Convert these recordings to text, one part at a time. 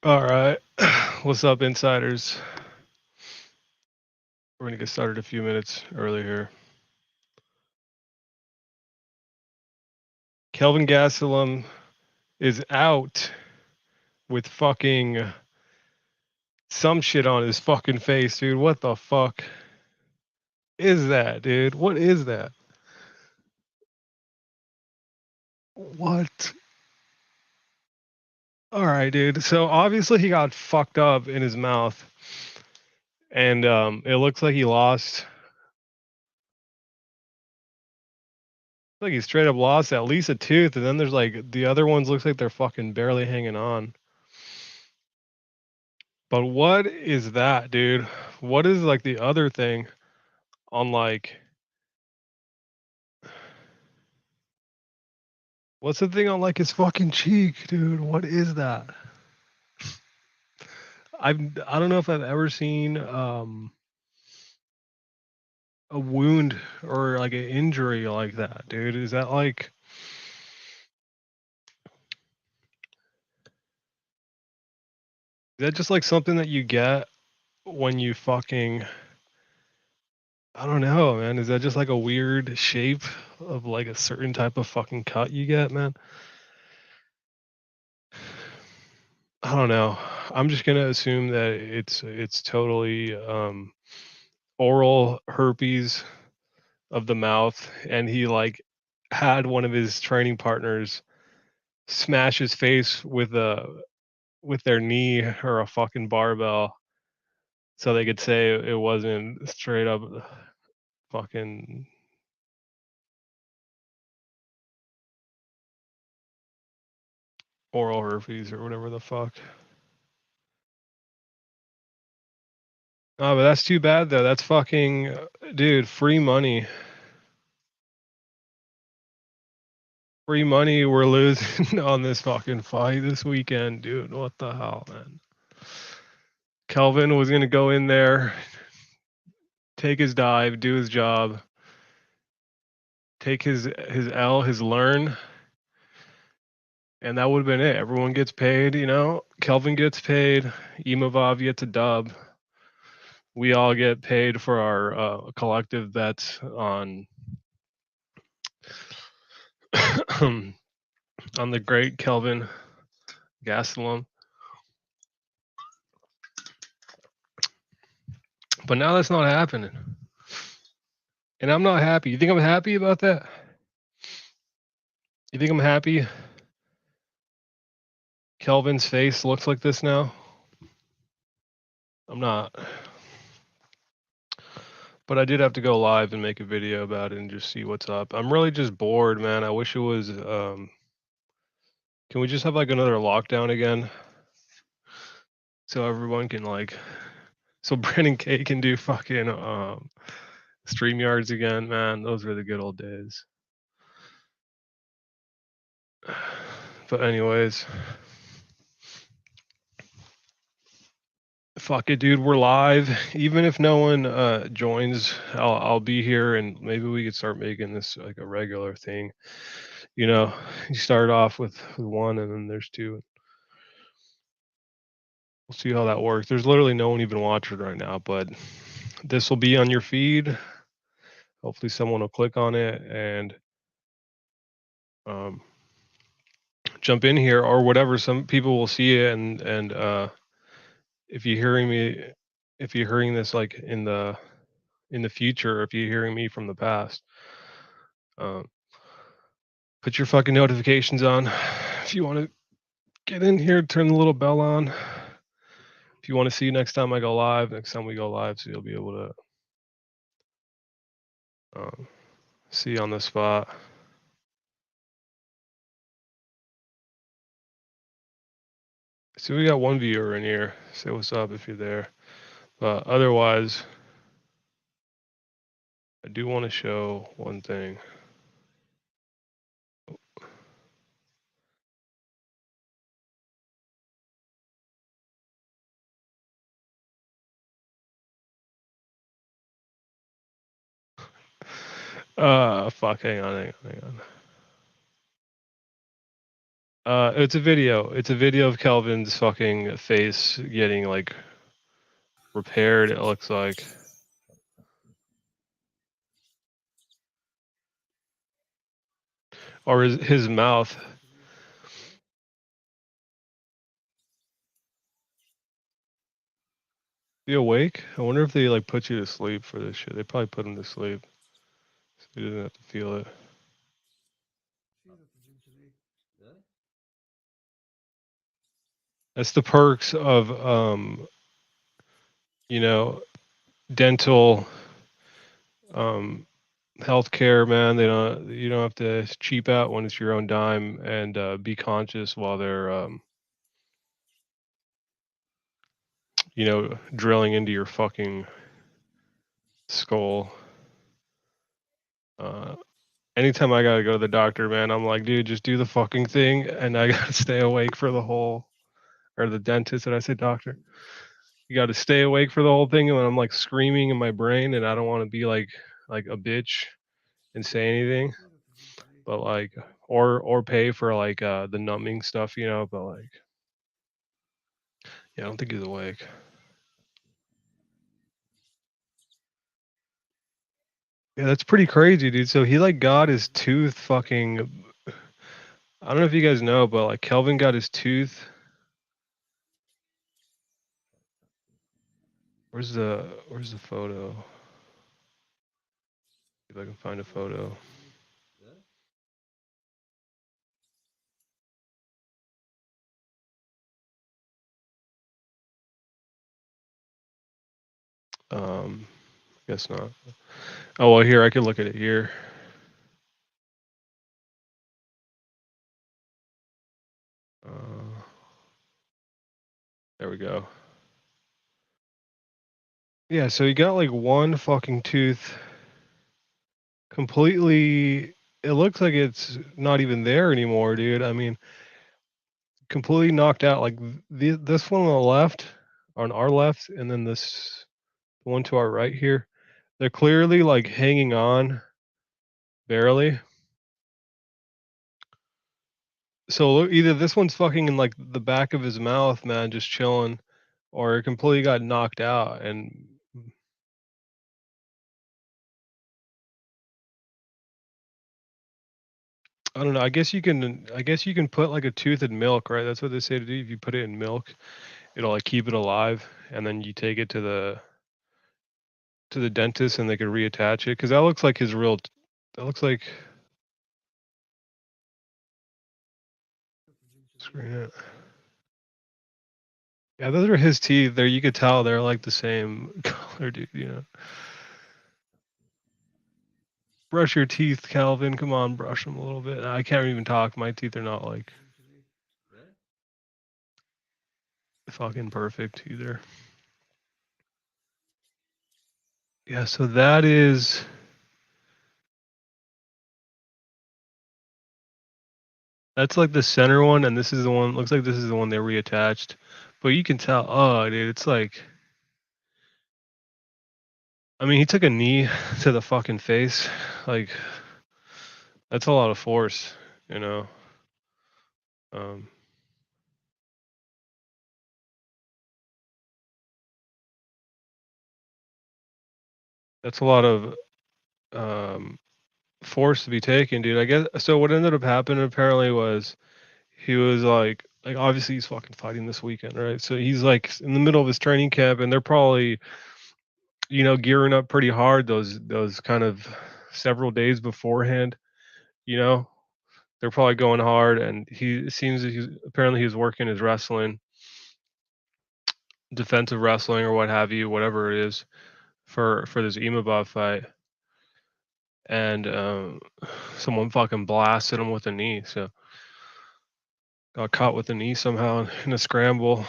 All right. What's up, insiders? We're going to get started a few minutes early here. Kelvin Gastelum is out with fucking some shit on his fucking face, dude. What the fuck is that, dude? What is that? What? All right, dude. So obviously he got fucked up in his mouth, and it looks like he lost. Like he straight up lost at least a tooth, and then there's like the other ones looks like they're fucking barely hanging on. But what is that, dude? What is like the other thing on like what's the thing on like his fucking cheek, dude? What is that? I don't know if I've ever seen a wound or like an injury like that, dude. Is that like is that just like something that you get when you fucking I don't know, man. Is that just like a weird shape of like a certain type of fucking cut you get, man? I don't know. I'm just gonna assume that it's totally oral herpes of the mouth, and he like had one of his training partners smash his face with their knee or a fucking barbell, so they could say it wasn't straight up fucking oral herpes or whatever the fuck. Oh, but that's too bad though. That's fucking dude, free money. Free money we're losing on this fucking fight this weekend, dude. What the hell, man? Kelvin was gonna go in there, take his dive, do his job, take his L, his learn, and that would have been it. Everyone gets paid, you know. Kelvin gets paid. Imavov gets a dub. We all get paid for our collective bets on on the great Kelvin Gastelum. But now that's not happening, and I'm not happy. You think I'm happy about that? You think I'm happy? Kelvin's face looks like this now. I'm not. But I did have to go live and make a video about it and just see what's up. I'm really just bored, man. I wish it was can we just have like another lockdown again? So everyone can like so Brandon K can do fucking StreamYards again, man. Those were the good old days. But anyways, fuck it, dude. We're live. Even if no one joins, I'll be here, and maybe we could start making this like a regular thing. You know, you start off with one, and then there's two. We'll see how that works. There's literally no one even watching right now, but this will be on your feed. Hopefully, someone will click on it and um, jump in here or whatever. Some people will see it, and if you're hearing me, if you're hearing this like in the future, if you're hearing me from the past, um, put your fucking notifications on. If you want to get in here, turn the little bell on. If you want to see next time I go live, next time we go live, so you'll be able to see on the spot. So we got one viewer in here. Say what's up if you're there. But otherwise, I do want to show one thing. Fuck, hang on. It's a video. It's a video of Kelvin's fucking face getting like repaired. It looks like, or his mouth. You awake? I wonder if they like put you to sleep for this shit. They probably put him to sleep, so he doesn't have to feel it. That's the perks of you know, dental healthcare, man. You don't have to cheap out when it's your own dime, and be conscious while they're drilling into your fucking skull. Anytime I gotta go to the doctor, man, I'm like, dude, just do the fucking thing, and I gotta stay awake for the whole, or the dentist, and I say doctor. You got to stay awake for the whole thing, and I'm like screaming in my brain, and I don't want to be like a bitch and say anything, but like, or pay for like the numbing stuff, but like, yeah, I don't think he's awake. Yeah, that's pretty crazy, dude. So he like got his tooth fucking. I don't know if you guys know, but like Kelvin got his tooth. Where's the photo? See if I can find a photo. Guess not. Oh well, here I can look at it here. There we go. Yeah, so he got like one fucking tooth completely. It looks like it's not even there anymore, dude. I mean, completely knocked out. Like this one on the left, on our left, and then this one to our right here. They're clearly like hanging on barely. So either this one's fucking in like the back of his mouth, man, just chilling, or it completely got knocked out. And I don't know. I guess you can. I guess you can put like a tooth in milk, right? That's what they say to do. If you put it in milk, it'll like keep it alive, and then you take it to the dentist, and they can reattach it. Because that looks like his real. That looks like. Screen it. Yeah, those are his teeth. There, you could tell they're like the same color, dude. Brush your teeth, Calvin. Come on, brush them a little bit. I can't even talk. My teeth are not like fucking perfect either. Yeah, so that's like the center one, and this is the one. Looks like this is the one they reattached, but you can tell. Oh, dude, it's like. I mean, he took a knee to the fucking face. Like, that's a lot of force, you know. Um, that's a lot of force to be taken, dude. I guess so. What ended up happening apparently was he was like obviously he's fucking fighting this weekend, right? So he's like in the middle of his training camp, and they're probably gearing up pretty hard those kind of several days beforehand. You know, they're probably going hard, and he it seems that he was working his wrestling, defensive wrestling or what have you, whatever it is for this Imabov fight, and someone fucking blasted him with a knee, so got caught with a knee somehow in a scramble,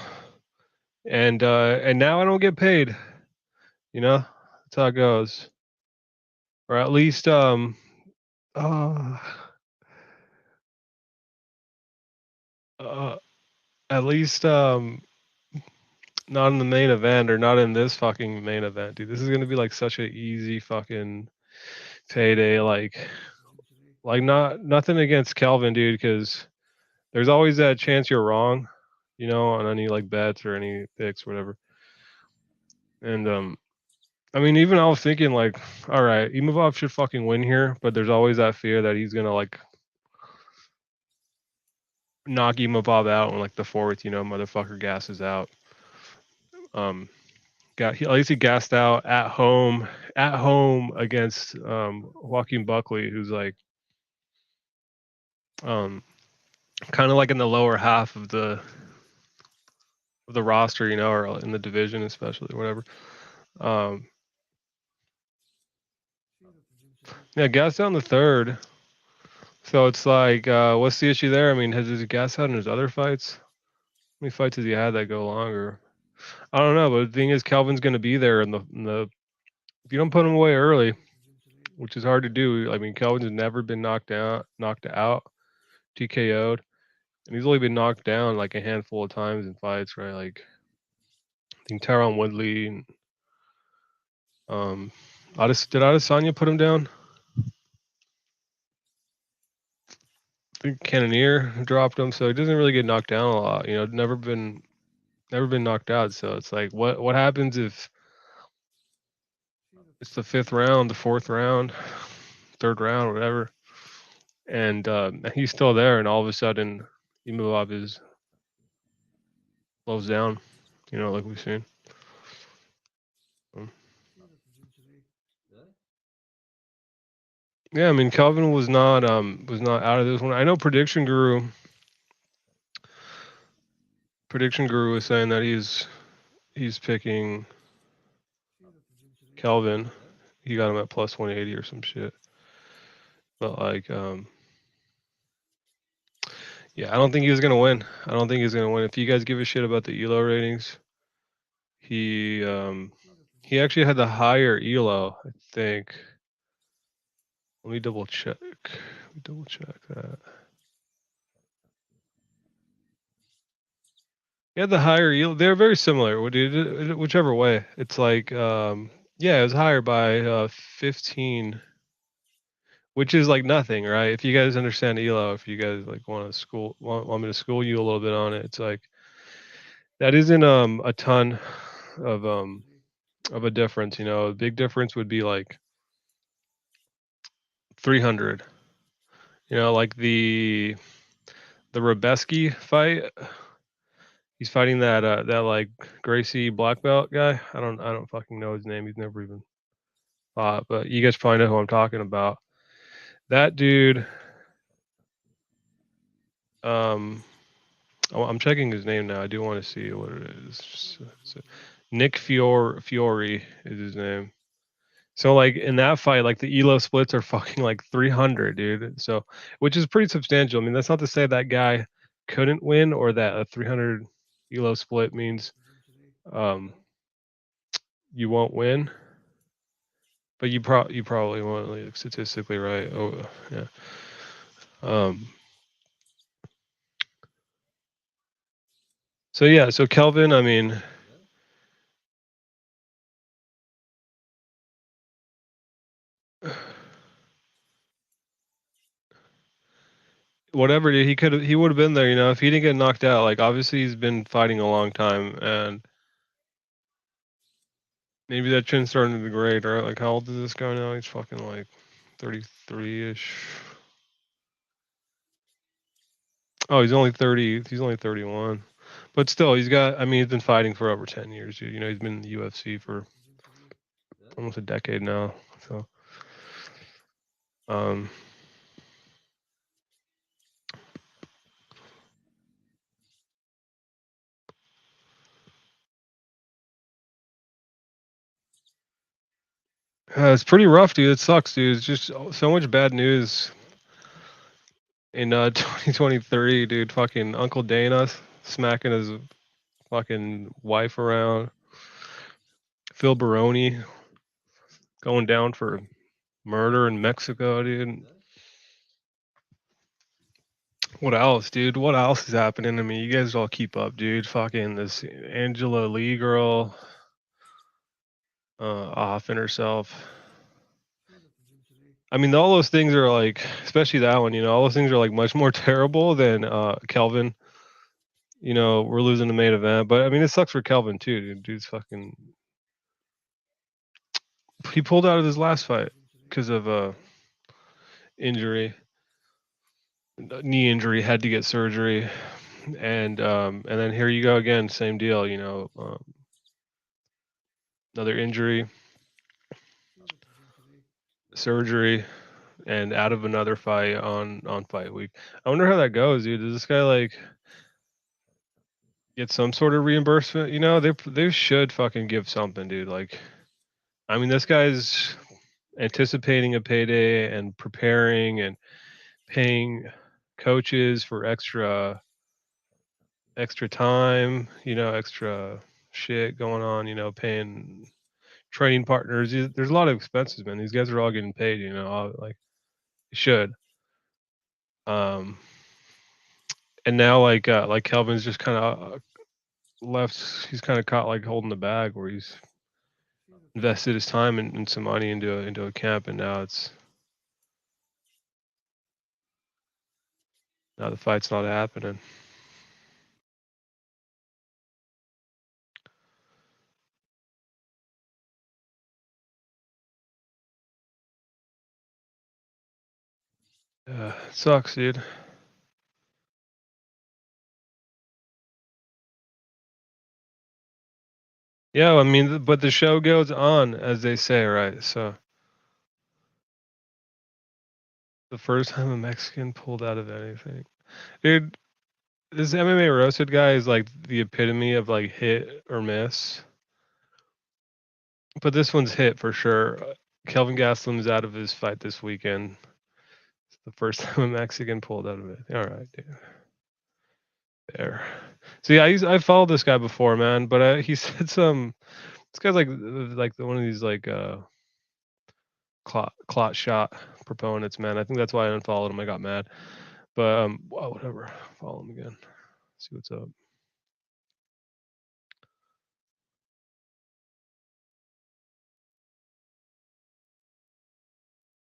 and now I don't get paid. That's how it goes, or at least uh, uh at least not in the main event, or not in this fucking main event, dude. This is gonna be like such an easy fucking payday, like not nothing against Kelvin, dude, because there's always that chance you're wrong, you know, on any like bets or any picks or whatever. And I mean, even I was thinking like, all right, Imavov should fucking win here, but there's always that fear that he's gonna like knock Imavov out in like the fourth, you know, motherfucker gasses out. At least he gassed out at home against Joaquin Buckley, who's like kind of like in the lower half of the roster, you know, or in the division especially, whatever. Yeah, gassed out in the third. So it's like, what's the issue there? I mean, has he gassed out in his other fights? How many fights has he had that go longer? I don't know, but the thing is, Kelvin's going to be there in the. If you don't put him away early, which is hard to do. I mean, Kelvin's never been knocked out, TKO'd, and he's only been knocked down like a handful of times in fights, right? Like, I think Tyron Woodley and did Adesanya put him down? I think Cannonier dropped him, so he doesn't really get knocked down a lot. You know, never been knocked out. So it's like, what happens if it's the fifth round, the fourth round, third round, whatever, and he's still there, and all of a sudden, Imavov is slows down. You know, like we've seen. Yeah, I mean, Kelvin was not out of this one. I know Prediction Guru was saying that he's picking Kelvin. He got him at plus 180 or some shit. But like, yeah, I don't think he was gonna win. If you guys give a shit about the ELO ratings, he actually had the higher ELO, I think. Let me double check that. He had the higher ELO. They're very similar. Whichever way, it's like, yeah, it was higher by 15. Which is like nothing, right? If you guys understand ELO, if you guys like want me to school you a little bit on it, it's like that isn't a ton of a difference, you know. A big difference would be like 300. You know, like the Rebeski fight. He's fighting that like Gracie black belt guy. I don't fucking know his name. He's never even fought, but you guys probably know who I'm talking about. That dude. I'm checking his name now. I do want to see what it is. Nick Fiore is his name. So like in that fight, like the ELO splits are fucking like 300, dude. So which is pretty substantial. I mean, that's not to say that guy couldn't win or that a 300 ELO split means you won't win. But you probably won't, like, statistically, right? Oh yeah. So yeah, so Kelvin, I mean, whatever, dude, he would have been there, you know, if he didn't get knocked out. Like obviously he's been fighting a long time, and maybe that chin's starting to degrade, right? Like how old is this guy now? He's fucking like 33-ish. Oh, he's only 30. He's only 31. But still, he's been fighting for over 10 years, dude. You know, he's been in the UFC for almost a decade now. So, it's pretty rough, dude. It sucks, dude. It's just so much bad news in 2023, dude. Fucking Uncle Dana smacking his fucking wife around. Phil Baroni going down for murder in Mexico, dude. What else, dude? What else is happening? I mean, you guys all keep up, dude. Fucking this Angela Lee girl offing herself. I mean, all those things are like, especially that one, all those things are like much more terrible than Kelvin. We're losing the main event, but I mean, it sucks for Kelvin too, dude. Dude's fucking. He pulled out of his last fight because of injury, knee injury, had to get surgery, and then here you go again, same deal. Another injury, surgery, and out of another fight on fight week. I wonder how that goes, dude. Does this guy like get some sort of reimbursement? They should fucking give something, dude. Like, I mean, this guy's anticipating a payday and preparing and paying coaches for extra time, extra shit going on, paying training partners. There's a lot of expenses, man. These guys are all getting paid, like they should. Um, and now like Kelvin's just kind of left. He's kind of caught like holding the bag where he's invested his time and some money into a camp, and now the fight's not happening. It sucks, dude. Yeah, I mean, but the show goes on, as they say, right? So the first time a Mexican pulled out of anything, dude. This MMA roasted guy is like the epitome of like hit or miss. But this one's hit for sure. Kelvin Gastelum's out of his fight this weekend. It's the first time a Mexican pulled out of it. All right, dude. There. So yeah, I followed this guy before, man. But he said some. This guy's like one of these like clot shot proponents, man. I think that's why I unfollowed him. I got mad. But well, whatever. Follow him again. See what's up.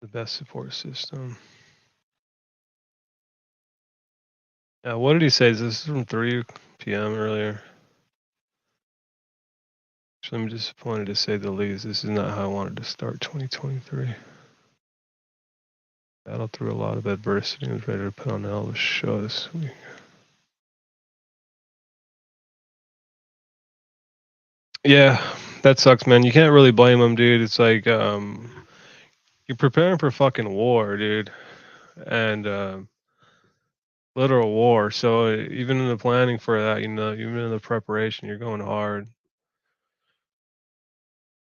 The best support system. Yeah, what did he say? This is from 3 p.m. earlier. Actually, I'm disappointed to say the least. This is not how I wanted to start 2023. Battled through a lot of adversity and was ready to put on a hell of a show this week. Yeah, that sucks, man. You can't really blame him, dude. It's like you're preparing for fucking war, dude, and literal war. So even in the planning for that, even in the preparation, you're going hard.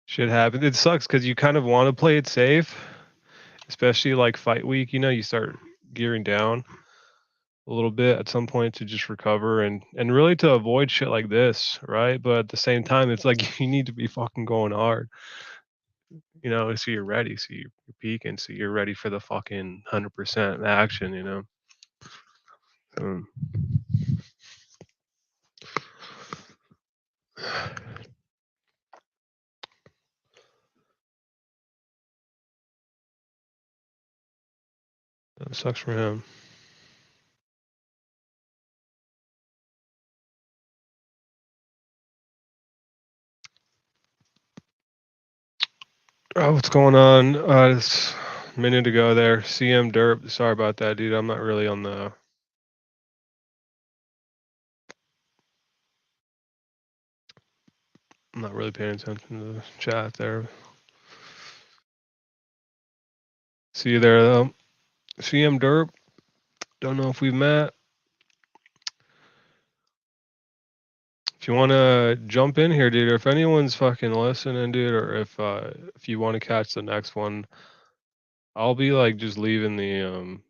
Shit happens. It sucks because you kind of want to play it safe, especially like fight week. You start gearing down a little bit at some point to just recover and really to avoid shit like this, right? But at the same time, it's like you need to be fucking going hard, so you're ready, so you're peaking, so you're ready for the fucking 100% action. Um, that sucks for him. Oh, what's going on? Just a minute ago there, CM Derp. Sorry about that, dude. I'm not really on the. I'm not really paying attention to the chat there. See you there though, CM Derp. Don't know if we've met. If you want to jump in here, dude, or if anyone's fucking listening, dude, or if you want to catch the next one, I'll be like just leaving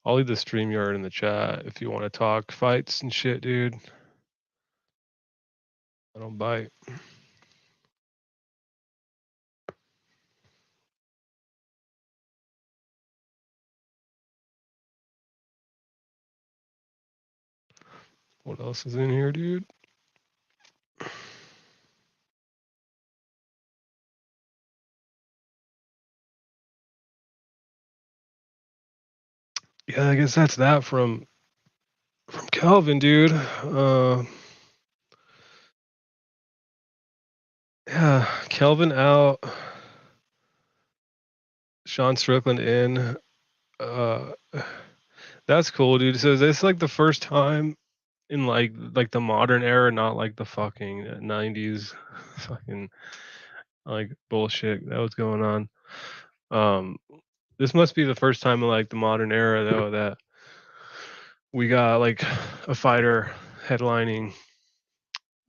I'll leave the StreamYard in the chat if you want to talk fights and shit, dude. I don't bite. What else is in here, dude? yeah, I guess that's that from Kelvin, dude. Yeah, Kelvin out, Sean Strickland in. Uh, that's cool, dude. So it's like the first time in like the modern era, not like the fucking 90s fucking like bullshit that was going on. Um, this must be the first time in like the modern era though that we got like a fighter headlining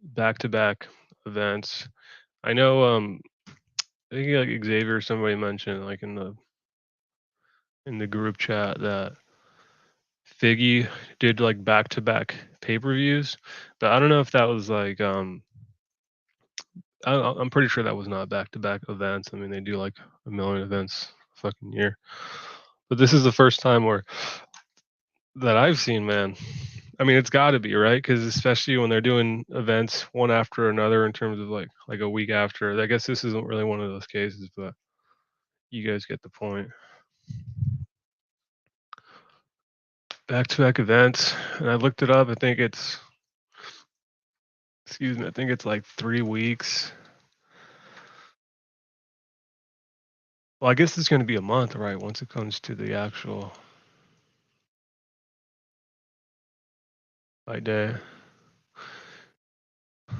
back-to-back events. I know I think like Xavier or somebody mentioned like in the group chat that Figgy did like back-to-back pay-per-views, but I don't know if that was like I'm pretty sure that was not back-to-back events. I mean, they do like a million events a fucking year, but this is the first time where that I've seen, man. I mean, it's got to be right because especially when they're doing events one after another in terms of like a week after. I guess this isn't really one of those cases, but you guys get the point. Back-to-back events, and I looked it up. I think it's excuse me. I think it's like 3 weeks. Well, I guess it's going to be a month, right? Once it comes to the actual fight day.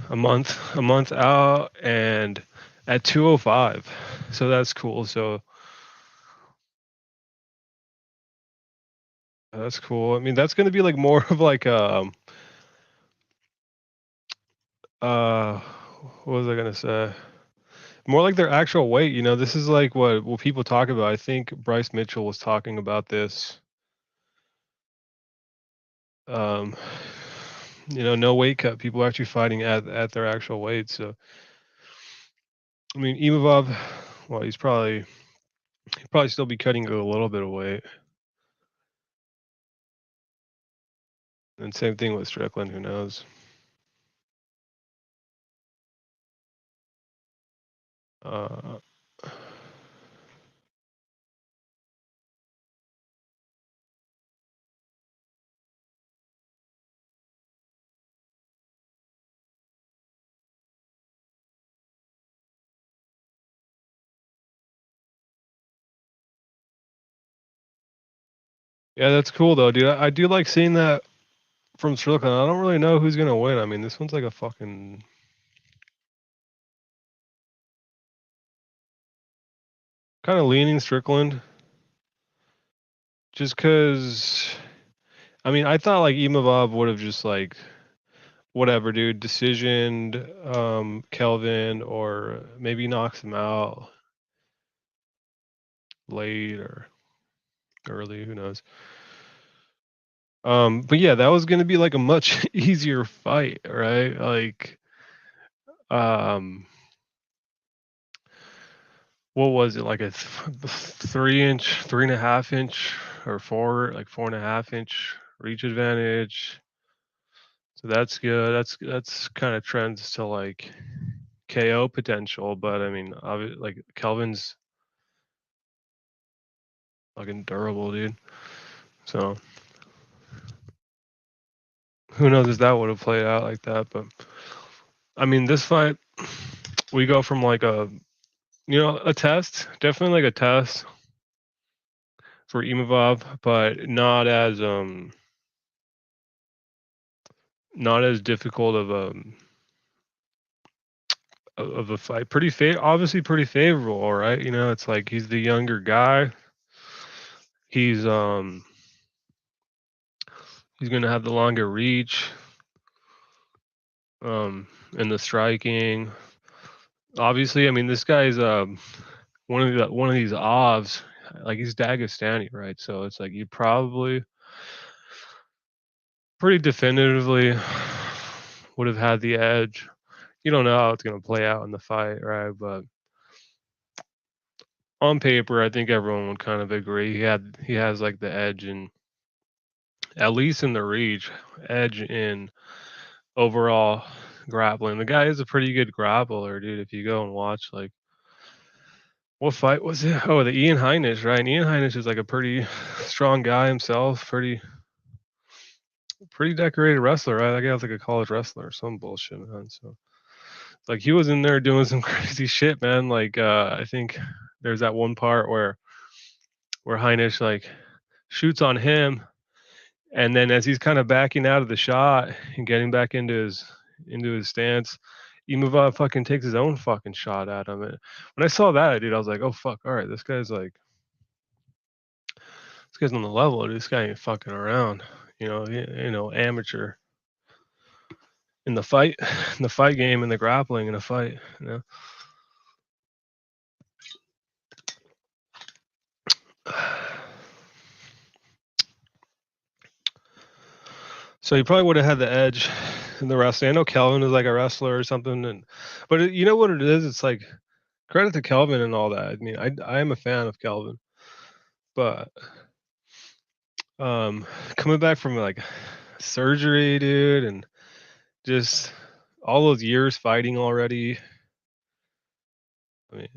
A month out and at 205. So that's cool. So that's cool. I mean, that's going to be like more of like uh what was I going to say? More like their actual weight, this is like what people talk about. I think Bryce Mitchell was talking about this. Um no weight cut, people actually fighting at their actual weight. So I mean, Imavov, well, he'd probably still be cutting a little bit of weight. And same thing with Strickland, who knows? Uh, yeah, that's cool though, dude. I do like seeing that from Strickland. I don't really know who's gonna win. I mean, this one's like a fucking kind of leaning Strickland, just because. I mean, I thought like Imavov would have just like whatever, dude, decisioned Kelvin or maybe knocks him out late or early, who knows. But yeah, that was gonna be like a much easier fight, right? Like, um, what was it like a 3 inch, 3.5 inch, or 4.5 inch reach advantage? So that's good. That's kind of trends to like KO potential, but I mean, like Kelvin's fucking durable, dude. So who knows if that would have played out like that? But I mean, this fight, we go from like a test, definitely like a test for Imavov, but not as difficult of a fight. Obviously pretty favorable, all right. It's like he's the younger guy. He's he's gonna have the longer reach, and the striking. Obviously, I mean this guy's one of these Avs, like he's Dagestani, right? So it's like you probably pretty definitively would have had the edge. You don't know how it's gonna play out in the fight, right? But on paper, I think everyone would kind of agree he has like the edge in at least in the reach, edge in overall grappling. The guy is a pretty good grappler, dude. If you go and watch like What fight was it? Oh, the Ian Heinisch, right? And Ian Heinisch is like a pretty strong guy himself, pretty decorated wrestler, right? That guy was like a college wrestler or some bullshit, man. So like he was in there doing some crazy shit, man. Like I think there's that one part where Heinisch like shoots on him, and then as he's kind of backing out of the shot and getting back into his stance, Imava fucking takes his own fucking shot at him. And when I saw that, dude, I was like, oh fuck, all right, this guy's on the level. Dude. This guy ain't fucking around. Amateur in the fight, in the fight game, in the grappling, in a fight. So he probably would have had the edge in the wrestling. I know Kelvin is like a wrestler or something, but you know what it is? It's like credit to Kelvin and all that. I mean, I am a fan of Kelvin, but coming back from like surgery, dude, and just all those years fighting already. I mean,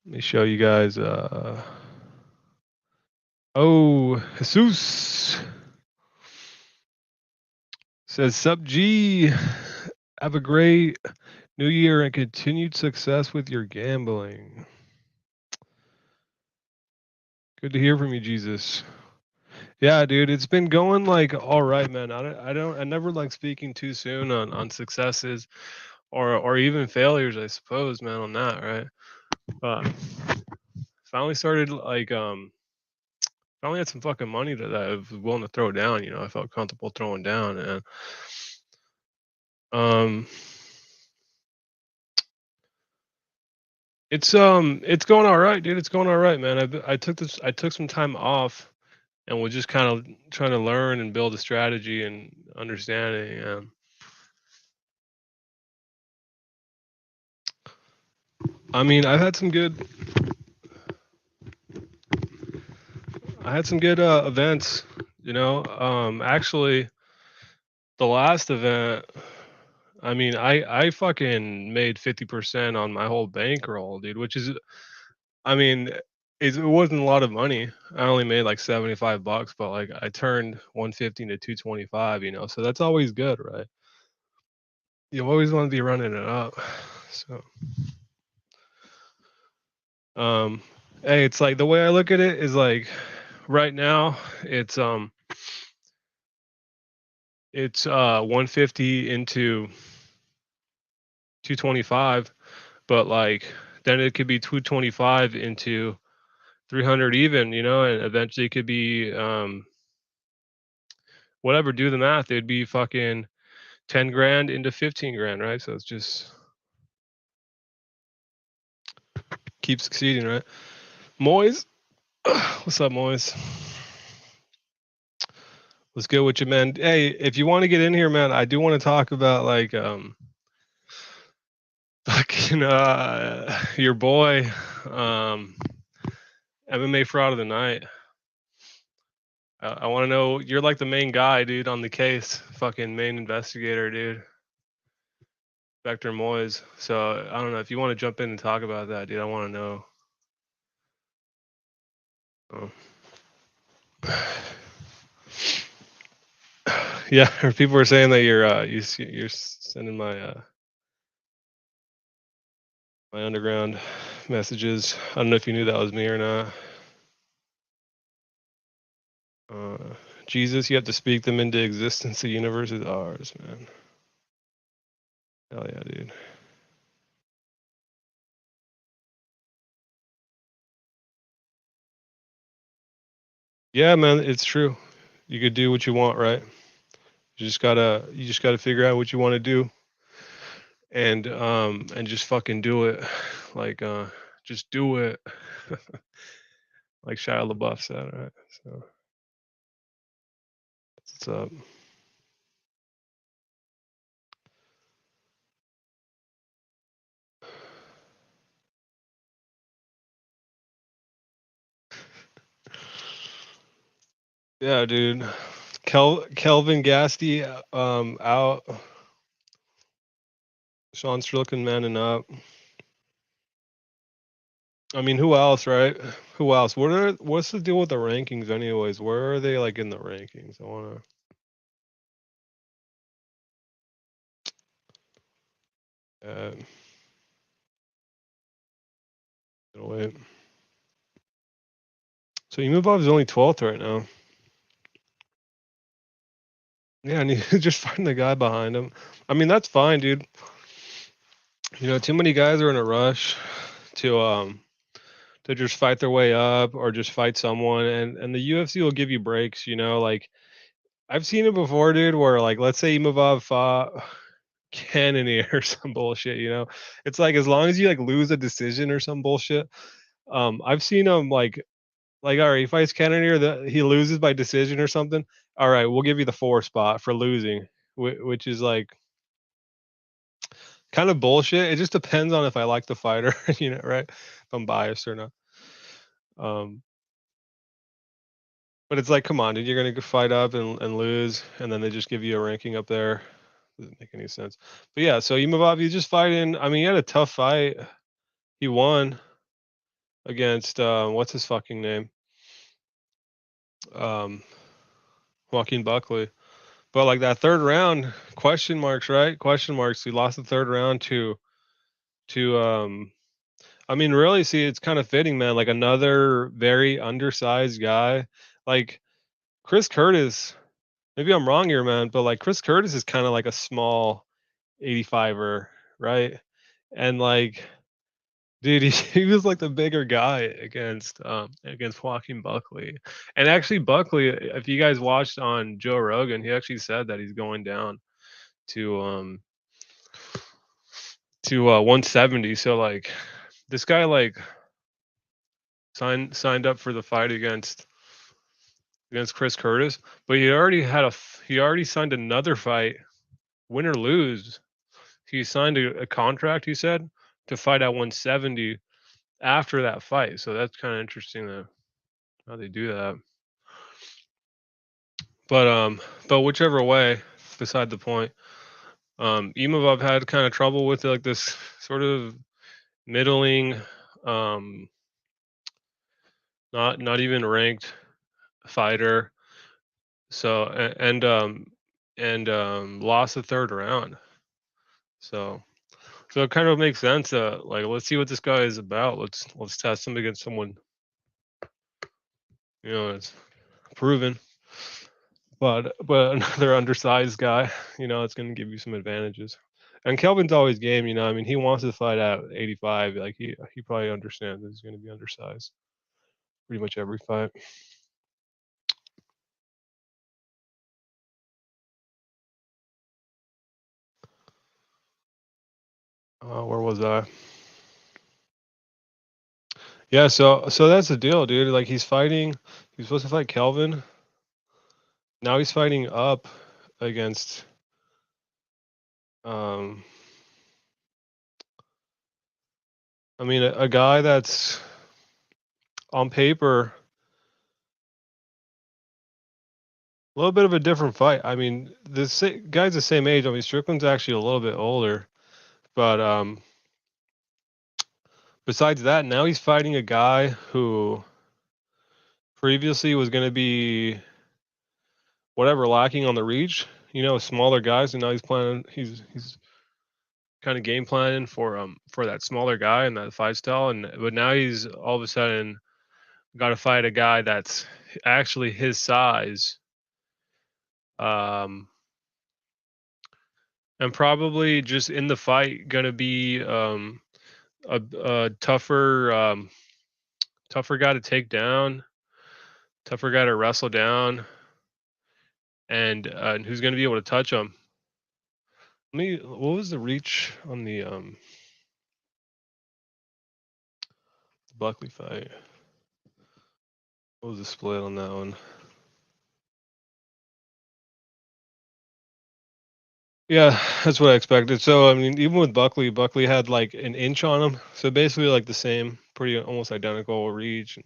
let me show you guys. Oh, Jesus says, "Sup, G. Have a great New Year and continued success with your gambling." Good to hear from you, Jesus. Yeah, dude, it's been going like all right, man. I never like speaking too soon on successes or even failures, I suppose, man, on that, right? But finally started like finally had some fucking money that I was willing to throw down. I felt comfortable throwing down, and um, it's going all right, dude. It's going all right, man. I took some time off and was just kind of trying to learn and build a strategy and understanding. I mean, I had some good events. Actually, the last event, I mean, I fucking made 50% on my whole bankroll, dude, which is, I mean, it wasn't a lot of money. I only made like $75, but like I turned 150 to 225, so that's always good, right? You always want to be running it up. So, um, hey, it's like the way I look at it is like right now it's 150 into 225, but like then it could be 225 into 300 even, and eventually it could be whatever, do the math, it'd be fucking 10 grand into 15 grand, right? So it's just keep succeeding, right? Moise, what's up, Moise? Let's go with you, man. Hey, if you want to get in here, man, I do want to talk about like fucking your boy, um MMA fraud of the night. I want to know, you're like the main guy, dude, on the case, fucking main investigator, dude. Vector Moyes. So I don't know if you want to jump in and talk about that, dude. I want to know. Oh. Yeah, people were saying that you're sending my underground messages. I don't know if you knew that was me or not. Uh, Jesus, you have to speak them into existence. The universe is ours, man. Hell yeah, dude. Yeah, man, it's true. You could do what you want, right? You just gotta figure out what you want to do, and just fucking do it. Like just do it. Like Shia LaBeouf said, right? So what's up? Yeah, dude. Kelvin Gasty out. Sean Strickland manning up. I mean, who else, right? Who else? What's the deal with the rankings, anyways? Where are they like in the rankings? I wanna. Wait. So Imavov is only 12th right now. Yeah, and you just find the guy behind him. I mean, that's fine, dude. You know, too many guys are in a rush to just fight their way up or just fight someone, and the UFC will give you breaks. You know, like I've seen it before, dude. Where like, let's say Imavov fought Cannonier or some bullshit. You know, it's like as long as you like lose a decision or some bullshit. I've seen him like all right, he fights Cannonier, he loses by decision or something. All right, we'll give you the 4 spot for losing, which is like kind of bullshit. It just depends on if I like the fighter, you know, right? If I'm biased or not. Um, but it's like, come on, dude, you're gonna fight up and lose, and then they just give you a ranking up there. Doesn't make any sense. But yeah, so Imavov, he's just fighting. I mean, he had a tough fight. He won against what's his fucking name? Um, Joaquin Buckley. But like that third round, question marks, right? Question marks. He lost the third round to I mean, really, see, it's kind of fitting, man. Like another very undersized guy, like Chris Curtis. Maybe I'm wrong here, man, but like Chris Curtis is kind of like a small 85er, right? And like, dude, he was like the bigger guy against Joaquin Buckley. And actually, Buckley, if you guys watched on Joe Rogan, he actually said that he's going down to 170. So like, this guy like signed up for the fight against Chris Curtis, but he already signed another fight, win or lose. He signed a contract, he said, to fight at 170 after that fight. So that's kind of interesting how they do that. But whichever way, beside the point. Imavov had kind of trouble with like this sort of middling, um, not even ranked fighter. So and lost the third round. So it kind of makes sense. Like let's see what this guy is about. Let's test him against someone, you know, it's proven. But another undersized guy, you know, it's going to give you some advantages. And Kelvin's always game, you know. I mean, he wants to fight at 85. Like he probably understands that he's going to be undersized pretty much every fight. Where was I? Yeah, so that's the deal, dude. Like he's fighting. He's supposed to fight Kelvin. Now he's fighting up against um I mean a guy that's on paper a little bit of a different fight. I mean, this guy's the same age. I mean, Strickland's actually a little bit older, but besides that, now he's fighting a guy who previously was going to be whatever lacking on the reach, you know, smaller guys, and now he's kind of game planning for that smaller guy and that fight style, and but now he's all of a sudden got to fight a guy that's actually his size, um, and probably just in the fight gonna be a tougher guy to take down, tougher guy to wrestle down, and who's gonna be able to touch him. What was the reach on the Buckley fight? What was the split on that one? Yeah, that's what I expected. So I mean, even with Buckley had like an inch on him. So basically like the same, pretty almost identical reach.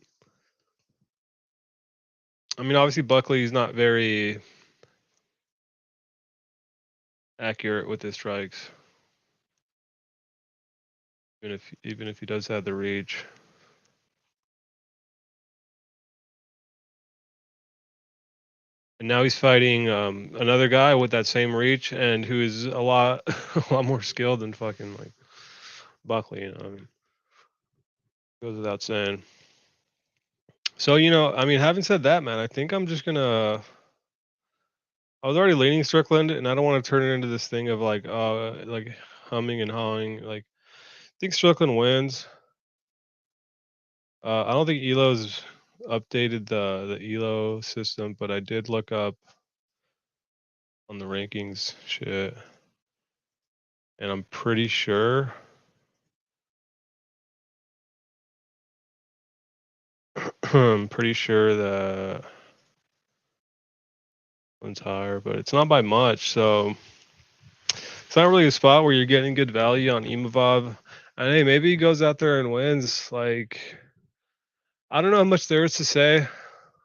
I mean, obviously Buckley's not very accurate with his strikes, even if he does have the reach. And now he's fighting another guy with that same reach and who is a lot a lot more skilled than fucking like Buckley. You know, I mean, goes without saying. So I mean, having said that, man, I think I'm just gonna. I was already leaning Strickland, and I don't want to turn it into this thing of like humming and hawing. Like, I think Strickland wins. I don't think Elo's updated the Elo system, but I did look up on the rankings shit, and I'm pretty sure. I'm pretty sure that one's higher, but it's not by much. So it's not really a spot where you're getting good value on Imavov. And hey, maybe he goes out there and wins. Like, I don't know how much there is to say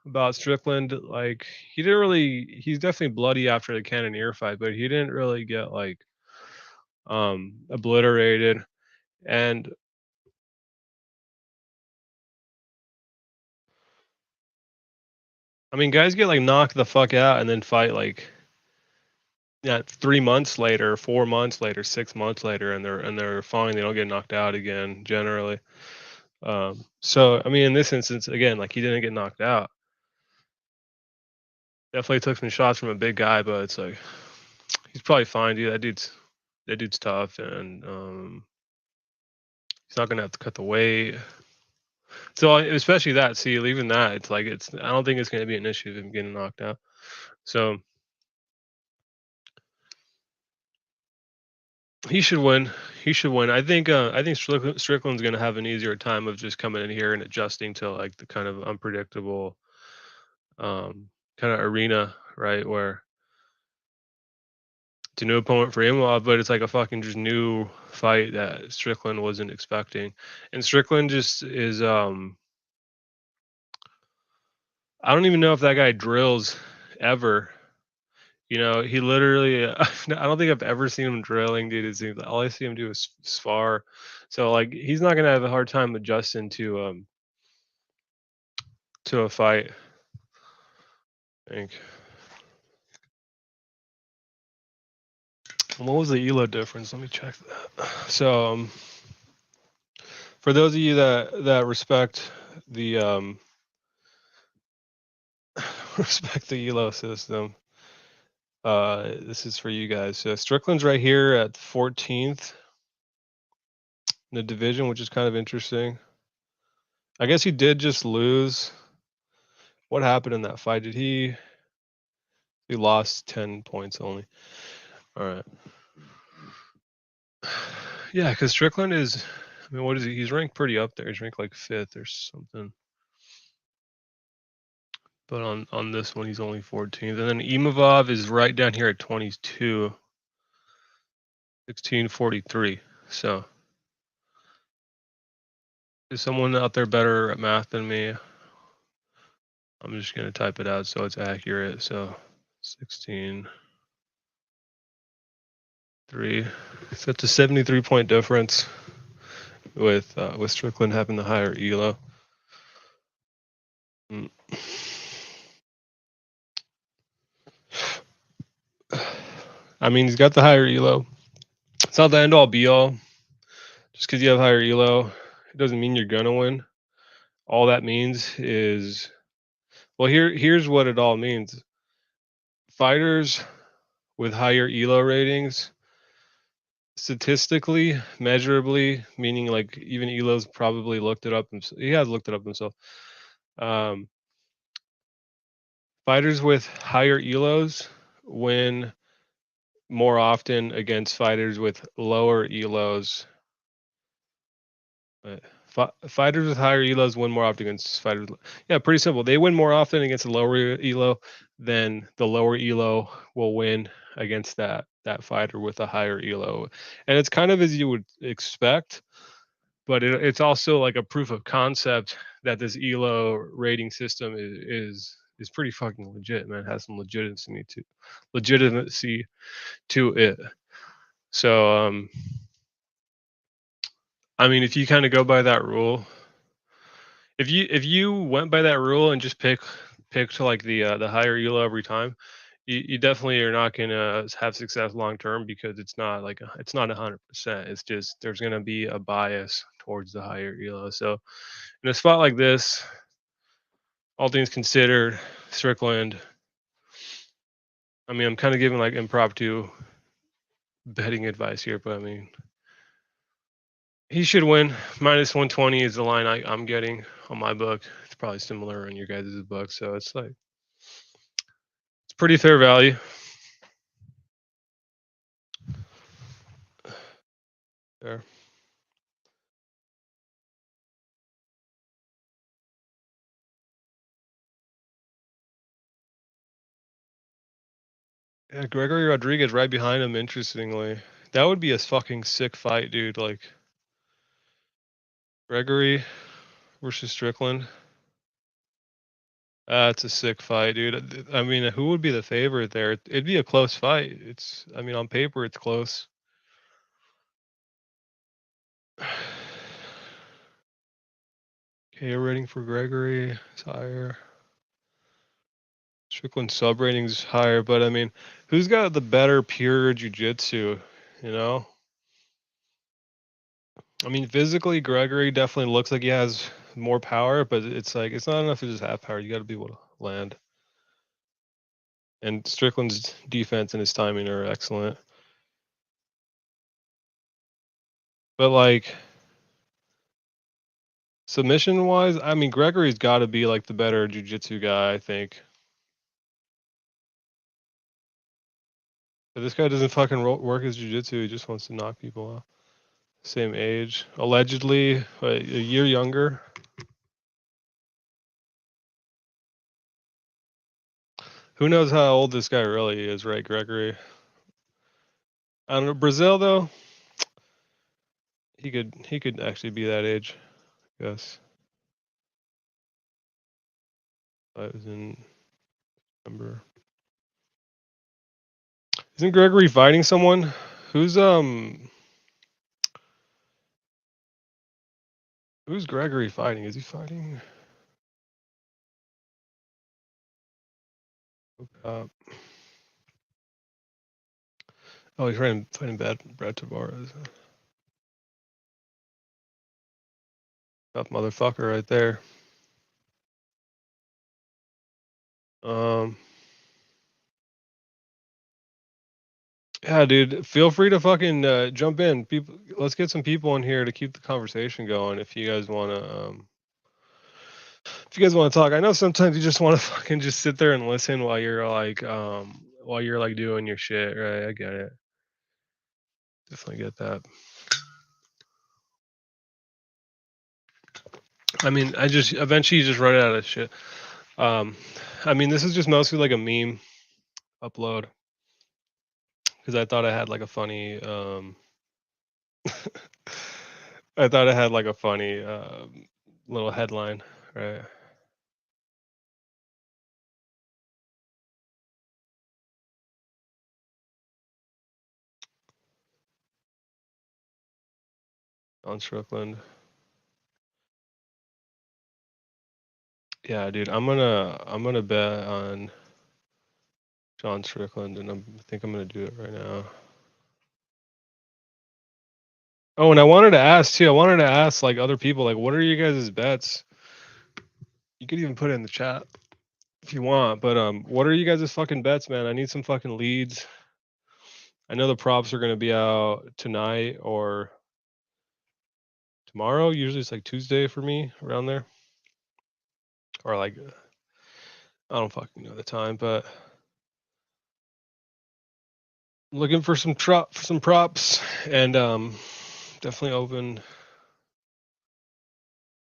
about Strickland. Like, he didn't really. He's definitely bloody after the Cannoneer fight, but he didn't really get like obliterated. And I mean, guys get like knocked the fuck out and then fight like 3 months later, 4 months later, 6 months later, and they're fine. They don't get knocked out again generally. So I mean, in this instance, again, like he didn't get knocked out. Definitely took some shots from a big guy, but it's like he's probably fine, dude. That dude's tough, and he's not gonna have to cut the weight. So especially that, see, leaving that, it's like I don't think it's gonna be an issue of him getting knocked out. So he should win. He should win. I think Strickland's gonna have an easier time of just coming in here and adjusting to like the kind of unpredictable kind of arena, right? Where it's a new opponent for him, but it's like a fucking just new fight that Strickland wasn't expecting. And Strickland just is I don't even know if that guy drills ever. He literally I don't think I've ever seen him drilling, dude. It seems all I see him do is spar. So like he's not gonna have a hard time adjusting to a fight, I think. What was the ELO difference? Let me check that. So for those of you that respect the respect the ELO system, this is for you guys. So Strickland's right here at 14th in the division, which is kind of interesting. I guess he did just lose. What happened in that fight? He lost 10 points only. All right. Yeah, because Strickland is, I mean, what is he? He's ranked pretty up there. He's ranked like 5th or something. But on this one, he's only 14th. And then Imavov is right down here at 22, 1643. So is someone out there better at math than me? I'm just going to type it out so it's accurate. So 16. 3. So it's a 73-point difference with Strickland having the higher ELO. I mean, he's got the higher ELO. It's not the end all be all. Just because you have higher ELO, it doesn't mean you're gonna win. All that means is, well, here's what it all means. Fighters with higher ELO ratings, statistically, measurably, meaning like even Elo's probably looked it up himself. He has looked it up himself. Fighters with higher ELOs win more often against fighters with lower ELOs. Fighters with higher ELOs win more often against fighters. Yeah, pretty simple. They win more often against a lower ELO than the lower ELO will win against that fighter with a higher ELO. And it's kind of as you would expect, but it's also like a proof of concept that this ELO rating system is is pretty fucking legit, man. It has some legitimacy to it. So I mean, if you kind of go by that rule, if you went by that rule and just pick to like the higher elo every time, you definitely are not gonna have success long term because it's not like it's not 100%. It's just there's gonna be a bias towards the higher elo. So in a spot like this, all things considered, Strickland. I mean, I'm kind of giving like impromptu betting advice here, but I mean, he should win. -120 is the line I'm getting on my book. It's probably similar on your guys' book, so it's like it's pretty fair value. There. Yeah, Gregory Rodriguez right behind him. Interestingly, that would be a fucking sick fight, dude. Like Gregory versus Strickland. That's a sick fight, dude. I mean, who would be the favorite there? It'd be a close fight. I mean, on paper, it's close. KO rating for Gregory is higher. Strickland sub rating's higher, but I mean, who's got the better pure jiu-jitsu, you know? I mean, physically, Gregory definitely looks like he has more power, but it's like it's not enough to just have power. You got to be able to land. And Strickland's defense and his timing are excellent. But like submission wise, I mean, Gregory's got to be like the better jiu-jitsu guy, I think. But this guy doesn't fucking work his jiu-jitsu. He just wants to knock people out. Same age, allegedly a year younger. Who knows how old this guy really is, right, Gregory? I don't know. Brazil though, he could actually be that age. Yes. I was in December. Isn't Gregory fighting someone? Who's Gregory fighting? Is he fighting? Uh, oh, he's fighting Brad Tavares. Tough motherfucker right there. Um, yeah, dude, feel free to fucking jump in. People, let's get some people in here to keep the conversation going. If you guys wanna talk, I know sometimes you just want to fucking just sit there and listen while you're like doing your shit, right? I get it. Definitely get that. I mean, I just eventually you just run out of shit. I mean, this is just mostly like a meme upload because I thought I had like a funny. I thought I had like a funny little headline, right? On Strickland. Yeah, dude, I'm gonna bet on John Strickland, and I think I'm gonna do it right now. Oh, and I wanted to ask too. I wanted to ask like other people, like, what are you guys' bets? You could even put it in the chat if you want. But what are you guys' fucking bets, man? I need some fucking leads. I know the props are gonna be out tonight or tomorrow. Usually it's like Tuesday for me around there, or like I don't fucking know the time, but looking for some props, and definitely open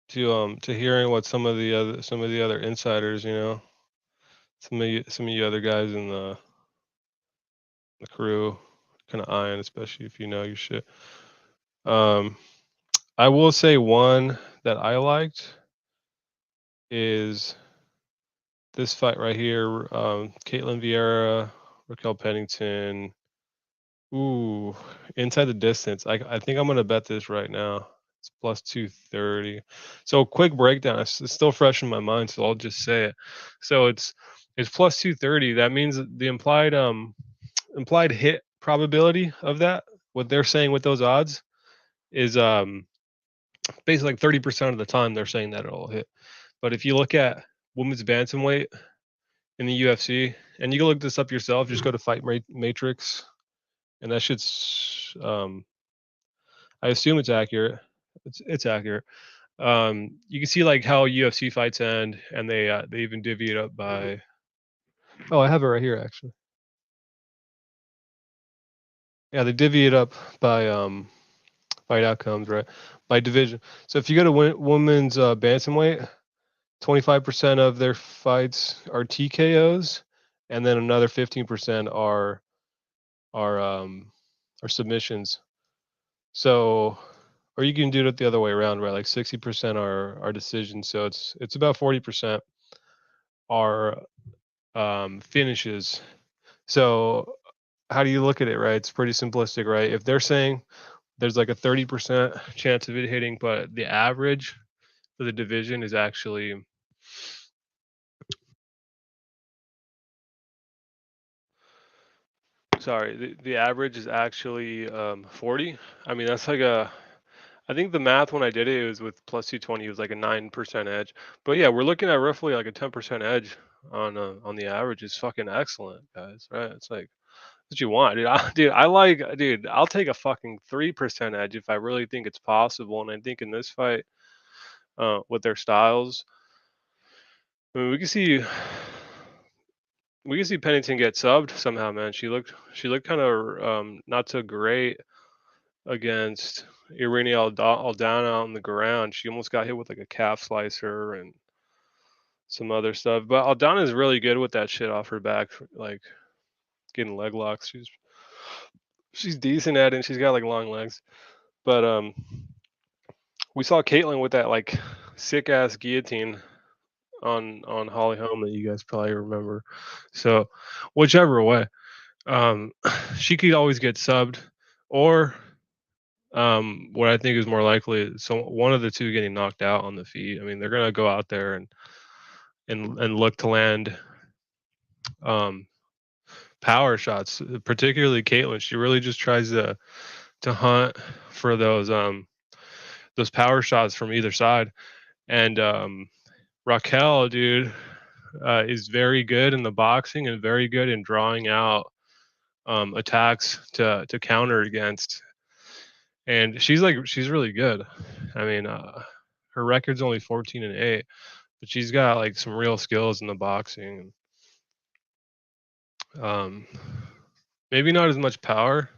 to hearing what some of the other insiders, you know, some of you other guys in the crew kind of eyeing, especially if you know your shit. I will say one that I liked is this fight right here, Caitlin Vieira, Raquel Pennington. Ooh, inside the distance. I think I'm gonna bet this right now. It's plus 230. So quick breakdown. It's still fresh in my mind, so I'll just say it. So it's plus 230. That means the implied hit probability of that, what they're saying with those odds, is basically like 30% of the time they're saying that it'll hit. But if you look at women's bantamweight in the UFC, and you can look this up yourself, just go to Fight Matrix, and that shit's I assume it's accurate. It's accurate. You can see like how UFC fights end, and they even divvy it up by. Oh, I have it right here actually. Yeah, they divvy it up by fight outcomes, right? By division. So if you go to women's bantamweight, 25% of their fights are TKOs, and then another 15% are are submissions. So, or you can do it the other way around, right? Like 60% are decisions. So it's about 40% are finishes. So how do you look at it, right? It's pretty simplistic, right? If they're saying there's like a 30% chance of it hitting, but the average for the division is actually sorry, the average is actually 40. I mean, that's like a I think the math when I did it, it was with plus 220, it was like a 9% edge. But yeah, we're looking at roughly like a 10% edge on the average. Is fucking excellent, guys. Right? It's like what you want, dude. Dude. I'll take a fucking 3% edge if I really think it's possible. And I think in this fight, with their styles, I mean, we can see Pennington get subbed somehow, man. She looked kind of not so great against Irene Aldana on the ground. She almost got hit with like a calf slicer and some other stuff. But Aldana is really good with that shit off her back, like getting leg locks. She's decent at it, and she's got like long legs. But we saw Caitlyn with that like sick ass guillotine on Holly Holm that you guys probably remember. So whichever way, um, she could always get subbed, or what I think is more likely is one of the two getting knocked out on the feet. I mean, they're gonna go out there and look to land um, power shots, particularly Caitlyn. She really just tries to hunt for those power shots from either side. And Raquel, dude, is very good in the boxing and very good in drawing out attacks to counter against. And she's really good. I mean, her record's only 14-8, but she's got like some real skills in the boxing. Um, maybe not as much power,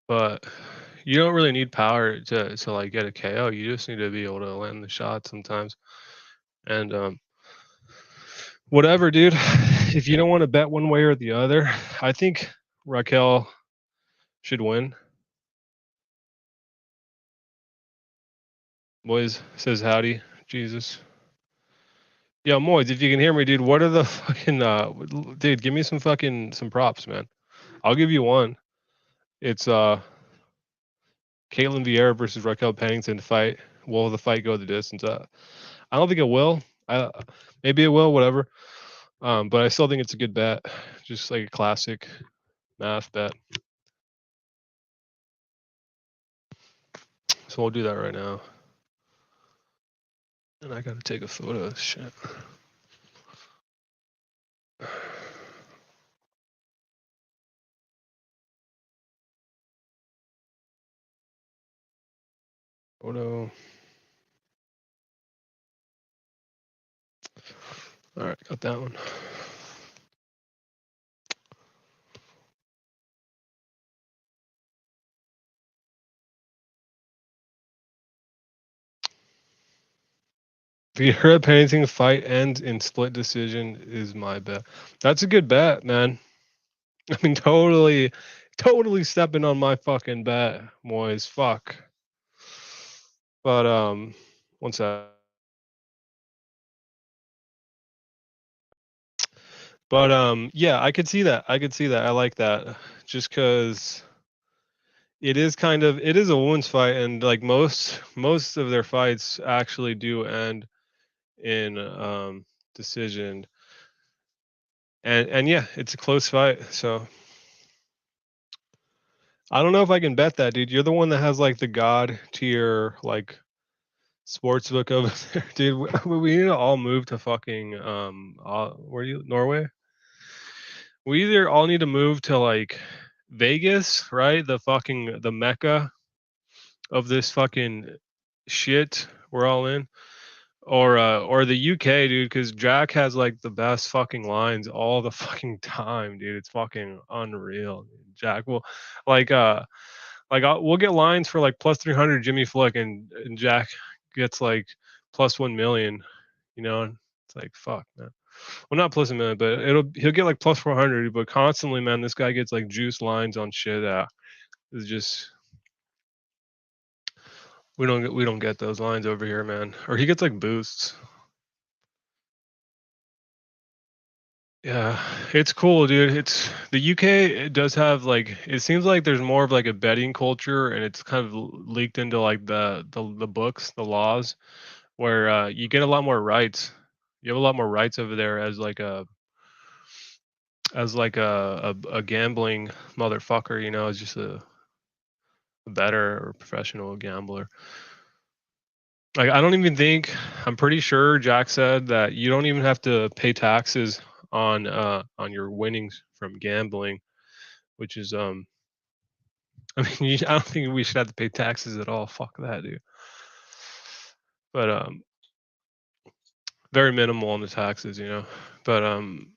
but you don't really need power to like get a KO. You just need to be able to land the shot sometimes. And whatever, dude. If you don't want to bet one way or the other, I think Raquel should win. Boys says howdy, Jesus. Yo, Moids, if you can hear me, dude, what are the fucking dude, give me some props, man. I'll give you one. It's Caitlin Vieira versus Raquel Pennington fight. Will the fight go the distance? I don't think it will. Maybe it will, whatever. But I still think it's a good bet. Just like a classic math bet. So we'll do that right now. And I gotta take a photo of this shit. Photo. All right, got that one. Vieira Pennington fight ends in split decision is my bet. That's a good bet, man. I mean, totally stepping on my fucking bet, boys. Fuck. But one sec. But yeah, I could see that. I could see that. I like that. Just because it is it is a women's fight, and like most of their fights actually do end in decision. And yeah, it's a close fight. So I don't know if I can bet that, dude. You're the one that has like the god tier like sports book over there, dude. We need to all move to fucking where you Norway? We either all need to move to like Vegas, right? The mecca of this fucking shit we're all in, or the UK, dude, because Jack has like the best fucking lines all the fucking time, dude. It's fucking unreal. Jack will like we'll get lines for like plus 300 Jimmy Flick, and Jack gets like plus 1 million. You know, it's like fuck, man. Well, not plus a million, but he'll get like plus 400. But constantly, man, this guy gets like juice lines on shit that is just we don't get those lines over here, man. Or he gets like boosts. Yeah, it's cool, dude. It's the UK. It does have like it seems like there's more of like a betting culture, and it's kind of leaked into like the books, the laws, where you get a lot more rights. You have a lot more rights over there as like a gambling motherfucker. You know, as just a better or professional gambler. Like I don't even think I'm pretty sure Jack said that you don't even have to pay taxes on your winnings from gambling, which is I mean I don't think we should have to pay taxes at all. Fuck that, dude. But very minimal on the taxes, you know. But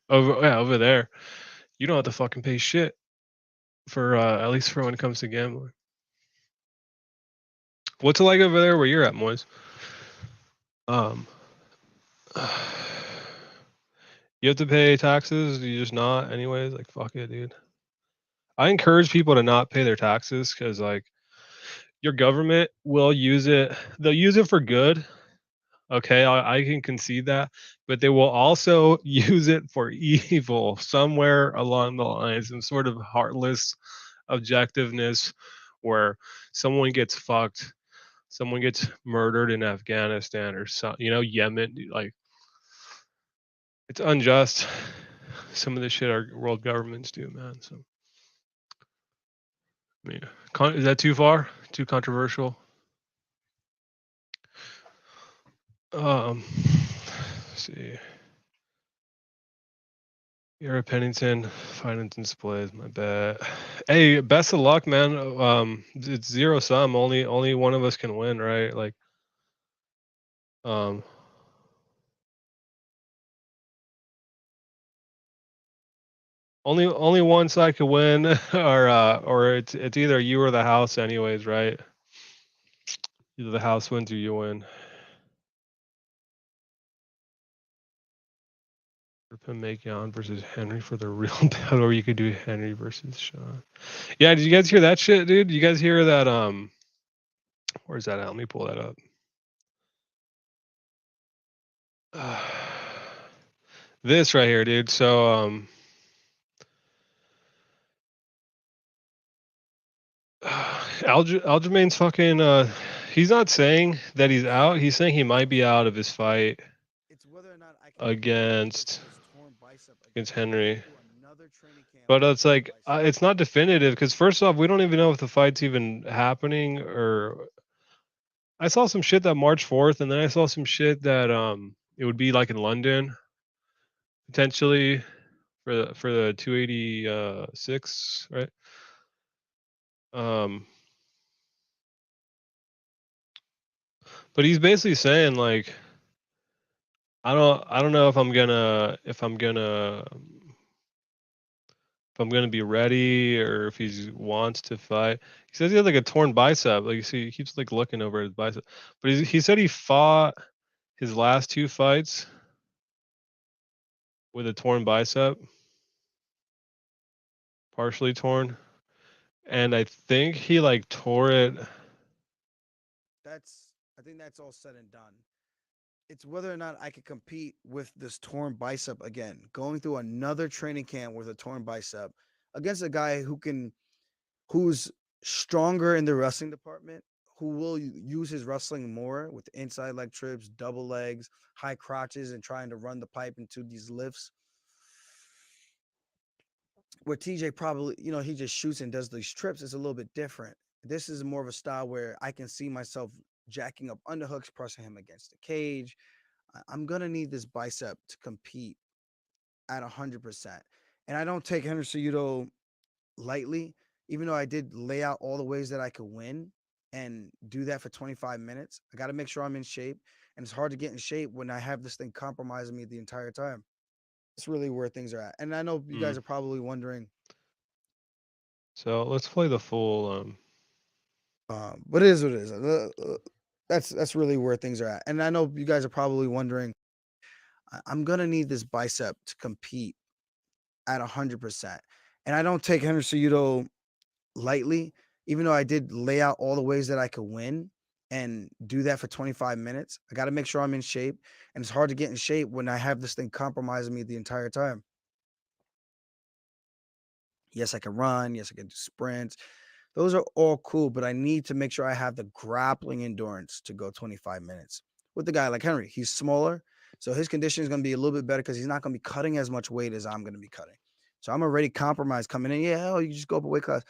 over there, you don't have to fucking pay shit for at least for when it comes to gambling. What's it like over there where you're at, Moise? Um, you have to pay taxes. You just not, anyways. Like fuck it, dude. I encourage people to not pay their taxes because like your government will use it. They'll use it for good. Okay, I can concede that, but they will also use it for evil somewhere along the line. Some sort of heartless objectiveness where someone gets fucked, someone gets murdered in Afghanistan or Yemen. Like it's unjust. Some of the shit our world governments do, man. So I mean, is that too far? Too controversial? Let's see. You're a Pennington finance and displays. My bad. Hey, best of luck, man. It's zero sum. Only one of us can win, right? Like, um, only one side could win, or it's either you or the house, anyways, right? Either the house wins or you win. Makion versus Henry for the real battle, or you could do Henry versus Sean. Yeah, did you guys hear that shit, dude? Did you guys hear that? Where's that at? Let me pull that up. This right here, dude. So Aljamain's fucking he's not saying that he's out. He's saying he might be out of his fight against Henry. But it's like it's not definitive because first off, we don't even know if the fight's even happening. Or I saw some shit that March 4th, and then I saw some shit that it would be like in London potentially for the 286, right? But he's basically saying like I don't know if I'm gonna be ready or if he wants to fight. He says he had like a torn bicep. Like you see, he keeps like looking over his bicep. But he said he fought his last two fights with a torn bicep, partially torn, and I think he like tore it. I think that's all said and done. It's whether or not I could compete with this torn bicep again. Going through another training camp with a torn bicep against a guy who's stronger in the wrestling department, who will use his wrestling more with inside leg trips, double legs, high crotches, and trying to run the pipe into these lifts. Where TJ probably, he just shoots and does these trips, is a little bit different. This is more of a style where I can see myself jacking up underhooks, pressing him against the cage. I'm gonna need this bicep to compete at 100%. And I don't take Henry Cejudo lightly, even though I did lay out all the ways that I could win and do that for 25 minutes. I got to make sure I'm in shape. And it's hard to get in shape when I have this thing compromising me the entire time. It's really where things are at. And I know you guys Mm. are probably wondering, So let's play the full. but it is what it is. That's really where things are at. And I know you guys are probably wondering, I'm gonna need this bicep to compete at 100%. And I don't take Henry Cejudo lightly, even though I did lay out all the ways that I could win and do that for 25 minutes. I got to make sure I'm in shape. And it's hard to get in shape when I have this thing compromising me the entire time. Yes, I can run. Yes, I can do sprints. Those are all cool, but I need to make sure I have the grappling endurance to go 25 minutes. With the guy like Henry, he's smaller, so his condition is going to be a little bit better because he's not going to be cutting as much weight as I'm going to be cutting. So I'm already compromised coming in. Yeah, oh, you just go up a weight class.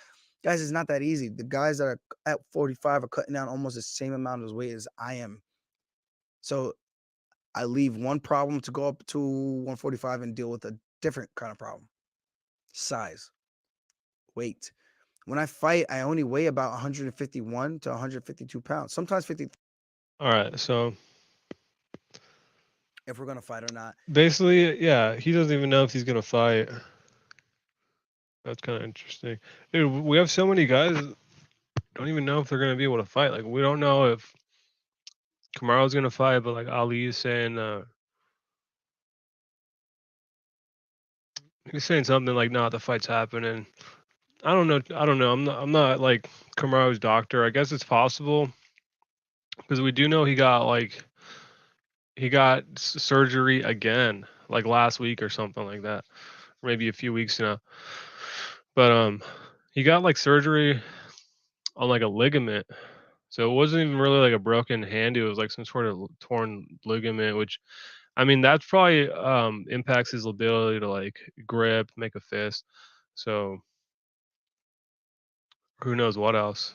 Guys, it's not that easy. The guys that are at 45 are cutting down almost the same amount of weight as I am. So I leave one problem to go up to 145 and deal with a different kind of problem. Size, weight. When I fight, I only weigh about 151 to 152 pounds, sometimes 50 All right. So if we're gonna fight or not. basically, yeah, he doesn't even know if he's gonna fight. That's kind of interesting. Dude, we have so many guys that don't even know if they're gonna be able to fight. Like we don't know if Kamaru's gonna fight, but like Ali is saying, he's saying something like, "Nah, the fight's happening." I don't know. I don't know. I'm not like Kamaru's doctor. I guess it's possible because we do know he got surgery again, like last week or something like that, or maybe a few weeks now. But he got like surgery on like a ligament. So it wasn't even really like a broken hand. It was like some sort of torn ligament, which I mean that's probably impacts his ability to like grip, make a fist. So who knows what else.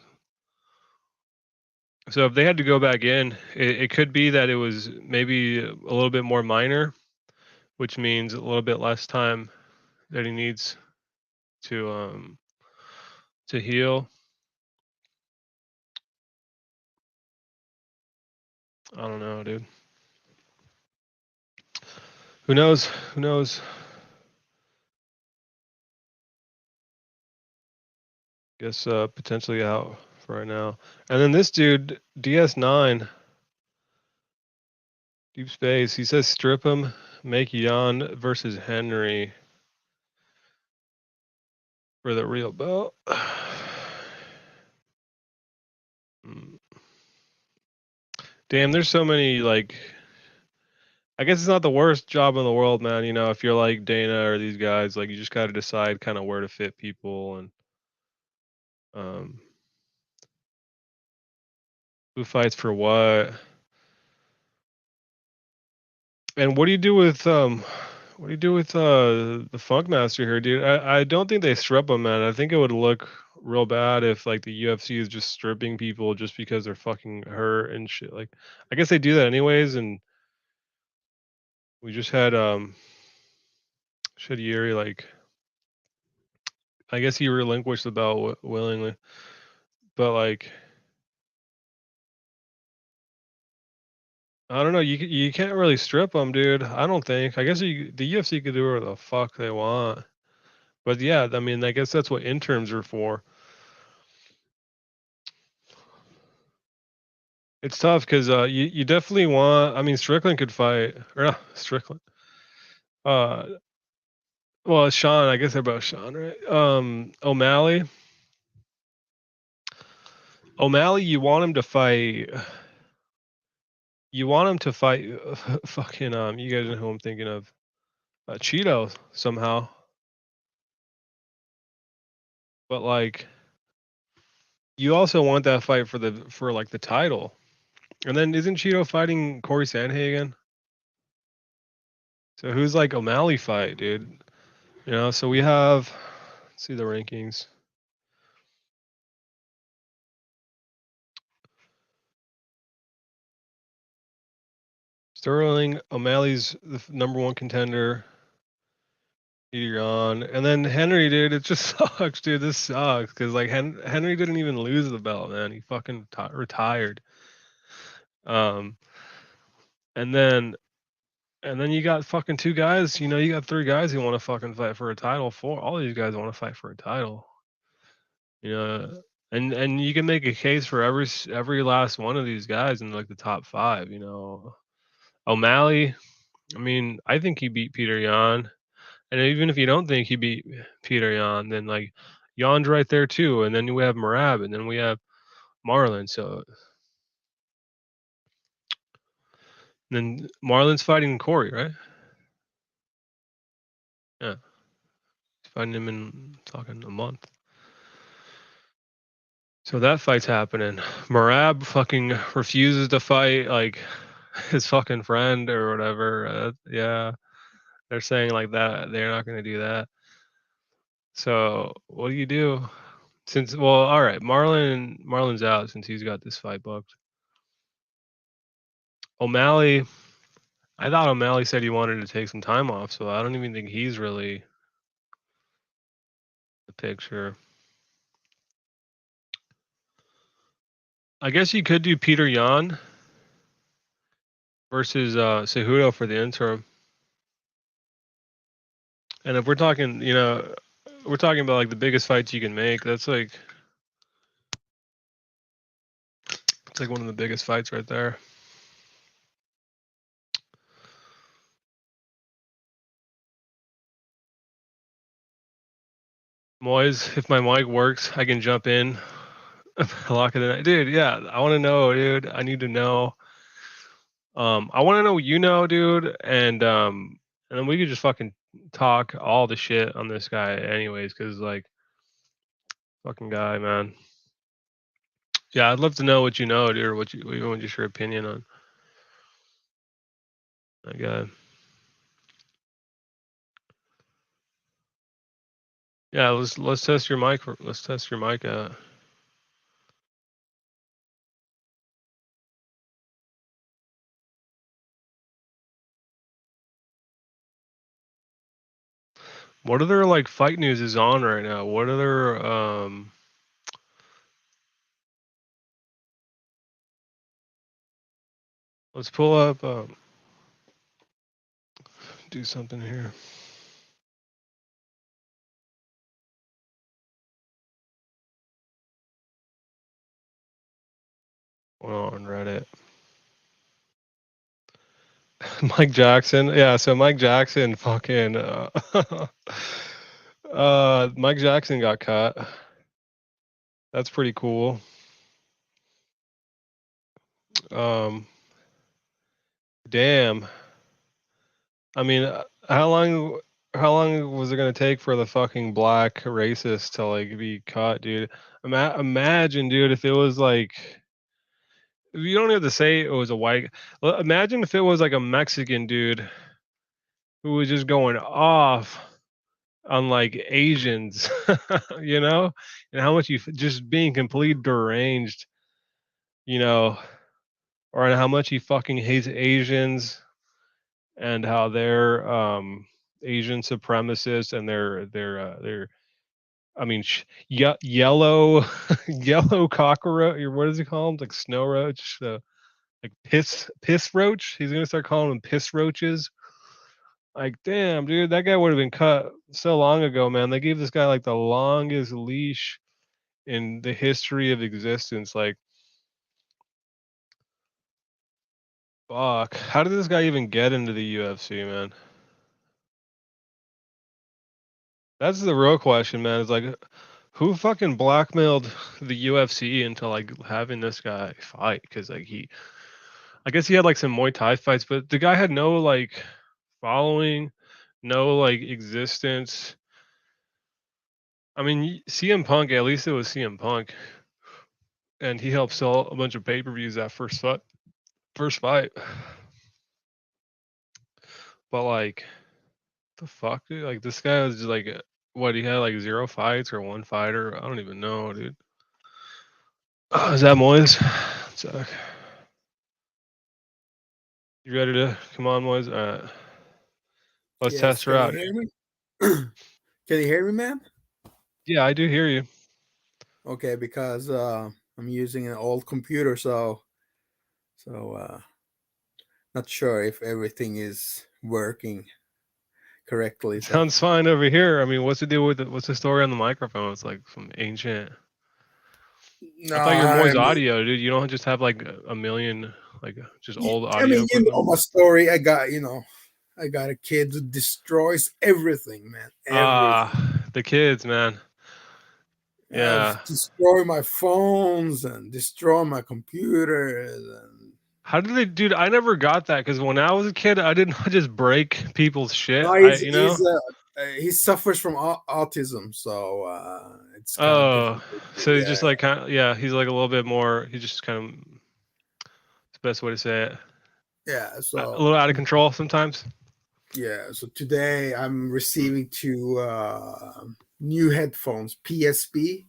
So if they had to go back in, it could be that it was maybe a little bit more minor, which means a little bit less time that he needs to um to heal. I don't know, dude. Who knows? Who knows? Guess potentially out for right now. And then this dude, DS9, Deep Space, he says strip him, make Jan versus Henry for the real belt. Mm. Damn, there's so many like I guess it's not the worst job in the world, man. You know, if you're like Dana or these guys, like you just got to decide kind of where to fit people and um who fights for what. And what do you do with the Funk Master here, dude? I don't think they strip him, man. I think it would look real bad if like the UFC is just stripping people just because they're fucking hurt and shit. Like I guess they do that anyways, and we just had Shadieri like I guess he relinquished the belt willingly, but like I don't know. You can't really strip them, dude. I don't think. I guess the UFC could do whatever the fuck they want. But yeah, I mean, I guess that's what interns are for. It's tough because you definitely want. I mean, Strickland could fight, or not Strickland. Uh, well, Sean. I guess they're both Sean, right? O'Malley. O'Malley, you want him to fight You want him to fight fucking you guys know who I'm thinking of. Cheeto somehow. But like you also want that fight for like the title. And then isn't Cheeto fighting Corey Sandhagen? So who's like O'Malley fight, dude? You know, so we have let's see the rankings. Sterling, O'Malley's the number one contender. Peter on, and then Henry, dude, it just sucks, dude. This sucks because like Henry didn't even lose the belt, man. He fucking retired. Um, and then you got fucking two guys. You know, you got three guys who want to fucking fight for a title. Four, all these guys want to fight for a title. You know, and you can make a case for every last one of these guys in like the top five. You know, O'Malley. I mean, I think he beat Peter Yan. And even if you don't think he beat Peter Yan, then like Yan's right there too. And then we have Marab, and then we have Marlon. So then Marlon's fighting Corey, right? Yeah, he's fighting him in fucking a month. So that fight's happening. Marab fucking refuses to fight like his fucking friend or whatever. Yeah, they're saying like that they're not going to do that. So what do you do? Since well, all right, Marlon's out since he's got this fight booked. O'Malley, I thought O'Malley said he wanted to take some time off, so I don't even think he's really the picture. I guess you could do Peter Yan versus Cejudo for the interim. And if we're talking, you know, we're talking about like the biggest fights you can make. That's like it's like one of the biggest fights right there. Moyes, if my mic works, I can jump in. Lock it in, dude. Yeah, I want to know, dude. I need to know. I want to know what you know, dude, and then we could just fucking talk all the shit on this guy, anyways, because like, fucking guy, man. Yeah, I'd love to know what you know, dude, or what you want just your opinion on that guy. Yeah, let's test your mic. Let's test your mic out. What other like fight news is on right now? What other let's pull up do something here. On Reddit. Mike Jackson. Yeah, so Mike Jackson fucking Mike Jackson got cut. That's pretty cool. Damn. I mean, how long was it gonna take for the fucking black racist to like be caught, dude? Imagine, dude, if it was like you don't have to say it was a white. Imagine if it was like a Mexican dude who was just going off on like Asians, you know, and how much you just being completely deranged, you know, or on how much he fucking hates Asians and how they're Asian supremacists and they're I mean yellow yellow cockroach or what does he call them, like snow roach, like piss roach. He's gonna start calling them piss roaches. Like, damn, dude, that guy would have been cut so long ago, man. They gave this guy like the longest leash in the history of existence. Like, fuck. How did this guy even get into the UFC, man? That's the real question, man. It's like, who fucking blackmailed the UFC into like having this guy fight? Because like I guess he had like some Muay Thai fights, but the guy had no like following, no like existence. I mean, CM Punk, at least it was CM Punk, and he helped sell a bunch of pay-per-views that first fight. But like, the fuck, dude? Like this guy was just like, what? He had like 0 fights or 1 fighter. I don't even know, dude. Is that Moise? So, you ready to come on, Moise? Let's Yes, test her can you out. hear me? Can you hear me, man? Yeah, I do hear you. Okay, because I'm using an old computer, so not sure if everything is working correctly. So Sounds fine over here. I mean, what's the deal with what's the story on the microphone? It's like some ancient. no, I thought you're Moise audio, dude. You don't just have like a million, like just old I audio mean, you equipment. know my story. I got a kid who destroys everything, man. Everything. The kids, man. Yeah. Destroy my phones and destroy my computers and How did they, dude? I never got that because when I was a kid, I did not just break people's shit. no, he suffers from autism, so it's kind of Oh, difficult. so he's just Yeah, like kind of, yeah, he's like a little bit more. He's just kind of, it's the best way to say it. yeah. A So little out of control sometimes. yeah, so today I'm receiving two new headphones, PSP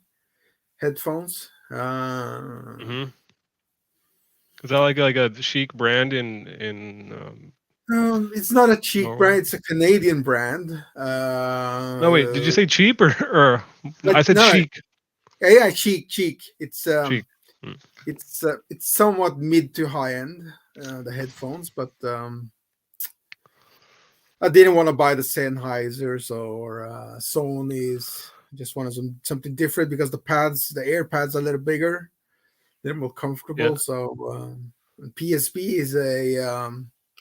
headphones. Mm-hmm. Is that like a chic brand in It's not a cheap Norway? brand; it's a Canadian brand. No, wait. Did you say cheap or But I said no, chic? yeah, cheap. Chic. Mm. It's somewhat mid to high end, the headphones, but I didn't want to buy the Sennheisers or Sony's. I just wanted something different because the air pads are a little bigger, they're more Yeah. comfortable. So PSP is a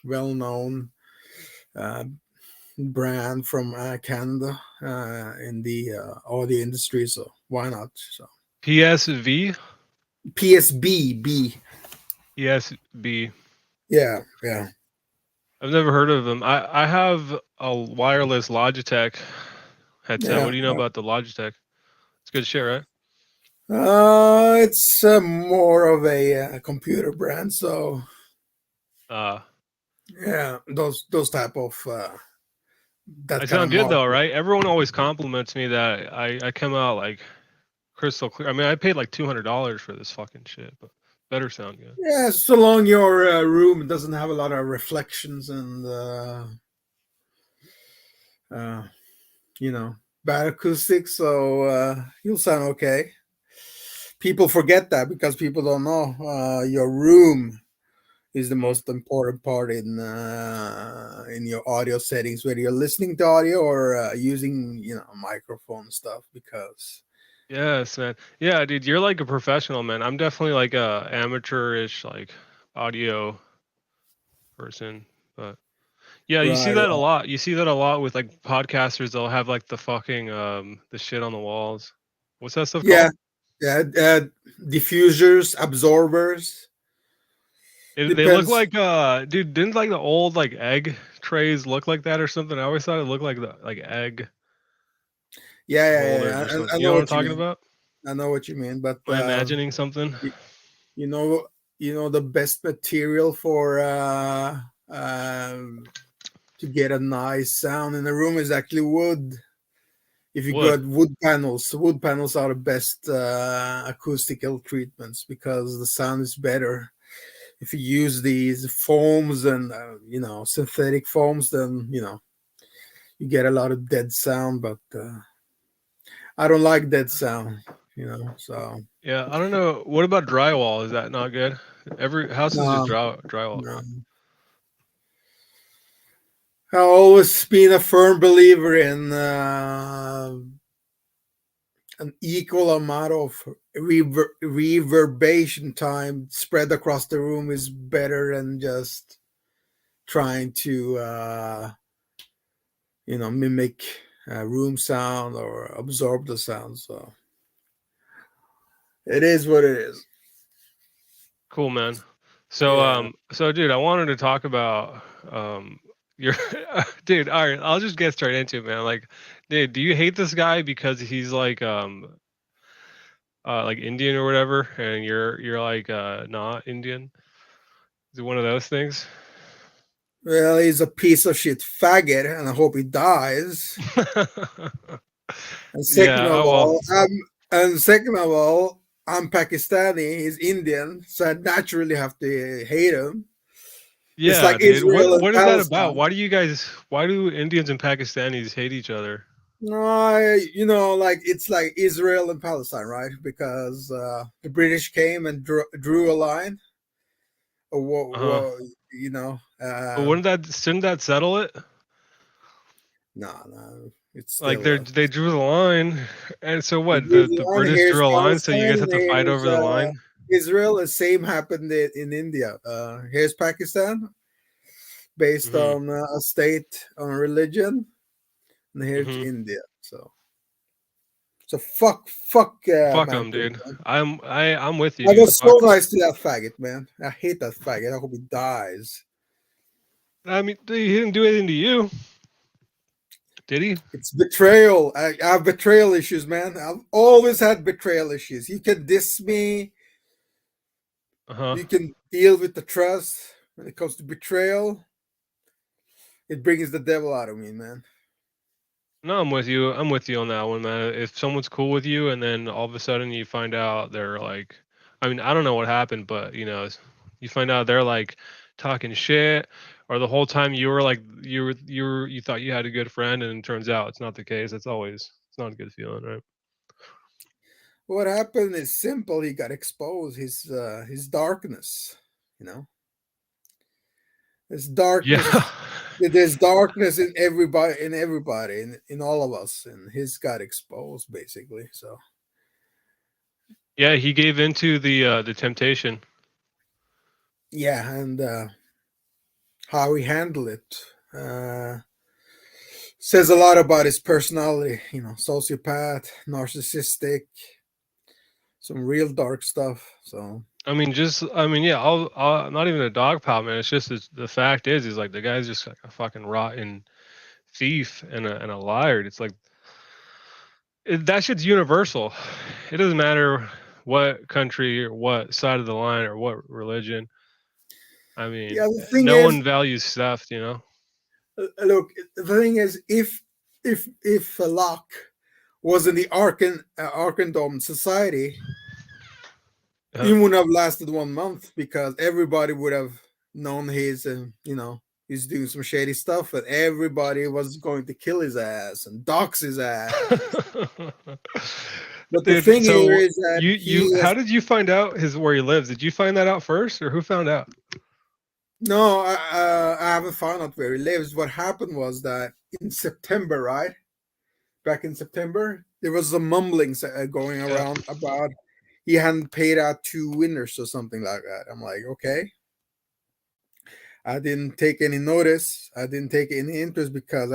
well-known uh, brand from Canada in the audio industry. So why not? So PSV. PSB. ESB. Yeah. I've never heard of them. I have a wireless Logitech headset. What Yeah. do you know about the Logitech? It's good shit, right? It's more of a computer brand. So Uh, yeah, those type of I that kind of sound good though, market. right? Everyone always compliments me that I come out like crystal clear. I mean, I paid like $200 for this fucking shit, but better sound good. Yeah, so long your room doesn't have a lot of reflections and uh, bad acoustics, so you'll sound okay. People forget that because people don't know your room is the Mm. most important part in your audio settings, whether you're listening to audio or using microphone stuff. Because Yes, man. Yeah, dude, you're like a professional, man. I'm definitely like a amateurish like audio person, but yeah, you see right, that a lot. You see that a lot with like podcasters. They'll have like the fucking the shit on the walls. What's that stuff yeah, called? yeah, diffusers, absorbers, They look depends. like dude, didn't like the old like egg trays look like that or something? I always thought it looked like the like egg Yeah. holders or I something. You know know what I'm what you talking mean. about? I know what you mean, but Am I imagining something? you, you know, the best material for to get a nice sound in a room is actually wood. If you Wood. got wood panels are the best acoustical treatments because the sound is better. If you use these foams and synthetic foams, then you get a lot of dead sound. But I don't like dead sound, so Yeah, I don't know. What about drywall? Is that not good? Every house is just no, drywall no. now. I've always been a firm believer in an equal amount of reverberation time spread across the room is better than just trying to mimic room sound or absorb the sound. So it is what it is. Cool, man. So Yeah. dude, I wanted to talk about your dude. All right, I'll just get straight into it, man. Like, dude, do you hate this guy because he's like Indian or whatever, and you're like not Indian? Is it one of those things? Well, he's a piece of shit faggot, and I hope he dies. And second Yeah. of Oh well. all, I'm Pakistani. He's Indian, so I naturally have to hate him. It's Yeah, like dude. Israel and What is that about? Palestine. Why do Indians and Pakistanis hate each other? No, like it's like Israel and Palestine, right? Because the British came and drew a line. Or Uh-huh. you know, But shouldn't that settle it? no, it's Like still. they drew the line, and so They what? drew The the line. British Here's drew a line, so you Palestine, guys have and to fight here's over the line. Israel. The same happened in India. Here's Pakistan, based Mhm. on a state on religion, and here's Mhm. India. So fuck Fuck them, Mankind. dude. I'm with you, I dude. was so Fuck. nice to that faggot, man. I hate that faggot. I hope he dies. I mean, dude, he didn't do anything to you, did he? It's betrayal. I have betrayal issues, man. I've always had betrayal issues. You can diss me. Uh huh. You can deal with the trust. When it comes to betrayal, it brings the devil out of me, man. No, I'm with you. I'm with you on that one, man. If someone's cool with you, and then all of a sudden you find out they're like, I mean, I don't know what happened, but you find out they're like talking shit, or the whole time you were like, you thought you had a good friend, and it turns out it's not the case. It's not a good feeling, right? What happened is simple. He got exposed. His darkness. You know, his darkness Yeah. is there's darkness in everybody, in all of us, and his got exposed basically. So Yeah, he gave into the temptation. yeah, and how he handled it says a lot about his personality. Sociopath, narcissistic, some real dark stuff. So I mean, yeah, I'm not even a dog pile, man. It's just the fact is like the guy's just like a fucking rotten thief and a liar. It's like that shit's universal. It doesn't matter what country or what side of the line or what religion. I yeah, mean, the thing no is, one values theft. look, the thing is, if Locke was in the Arkendom society, he Uh, wouldn't have lasted 1 month because everybody would have known he's doing some shady stuff, and everybody was going to kill his ass and dox his ass. But the dude, thing here so is that you how did you find out his where he lives? Did you find that out first, or who found out? no, I haven't found out where he lives. What happened was that in September, right? Back in September, there was some mumblings going Yeah. around about he hadn't paid out 2 winners or something like that. I'm like, okay. I didn't take any notice. I didn't take any interest because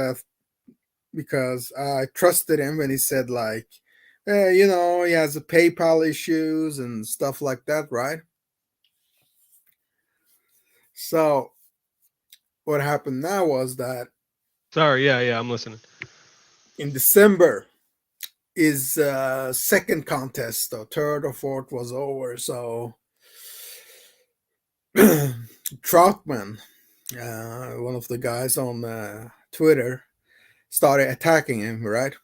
I trusted him when he said like, he has a PayPal issues and stuff like that, right? So what happened now was that Sorry, yeah, I'm listening. in December his second contest, or third or fourth, was over. So Troutman, one of the guys on Twitter, started attacking him, right?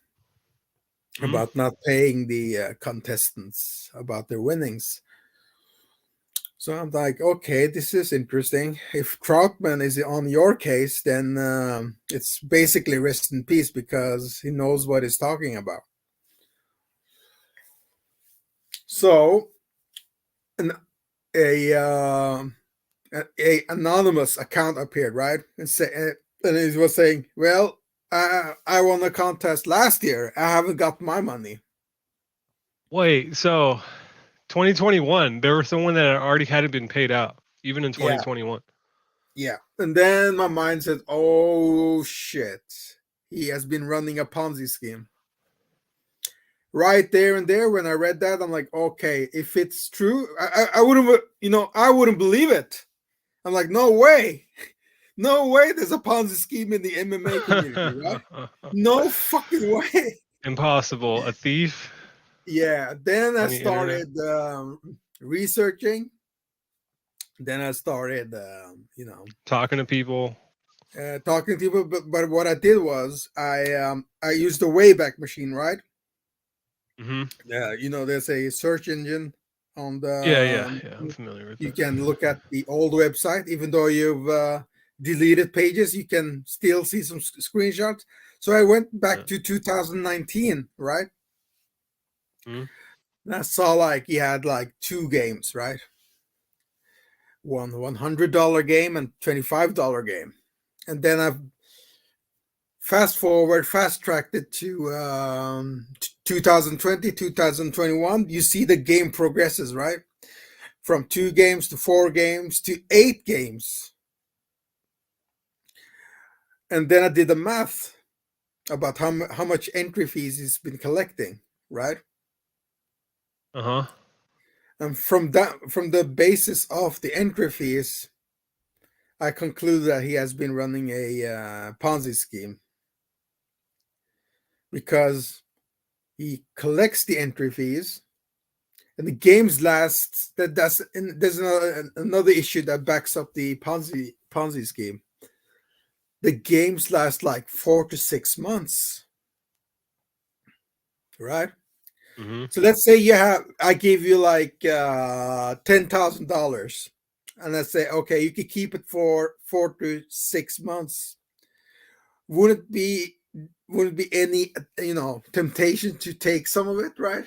Mhm. About not paying the contestants about their winnings. So I'm like, okay, this is interesting. If Troutman is on your case, then it's basically rest in peace because he knows what he's talking about. So an, a anonymous account appeared, right, and he was saying, "Well, I won a contest last year. I haven't got my money." Wait, so 2021, there was someone that already hadn't been paid out, even in Yeah, 2021. yeah. And then my mind said, "Oh shit, he has been running a Ponzi scheme." right there and there when I read that, I'm like, okay, if it's true, I wouldn't, I wouldn't believe it. I'm like, no way. No way there's a Ponzi scheme in the MMA community, right? No fucking way. Impossible. A thief Yeah. Then I on the internet. started researching. Then I started, Talking to people. talking to people. But what I did was I used the Wayback Machine, right? Hmm. There's a search engine on Yeah. the. I'm familiar with You it. can look at the old website, even though you've deleted pages, you can still see some screenshots. So I went back to 2019, right? Mhm. And I saw like he had like two games, right? One $100 game and $25 game. And then I've fast tracked it to 2020, 2021. You see the game progresses, right? From 2 games to 4 games to 8 games. And then I did the math about how much entry fees he's been collecting, right? Uh-huh. And from the basis of the entry fees, I conclude that he has been running a Ponzi scheme, because he collects the entry fees, and the games last. There's another issue that backs up the Ponzi scheme. The games last like 4 to 6 months, right? Hmm. So let's say I give you like $10,000, and let's say, okay, you could keep it for 4 to 6 months. Wouldn't be any temptation to take some of it, right?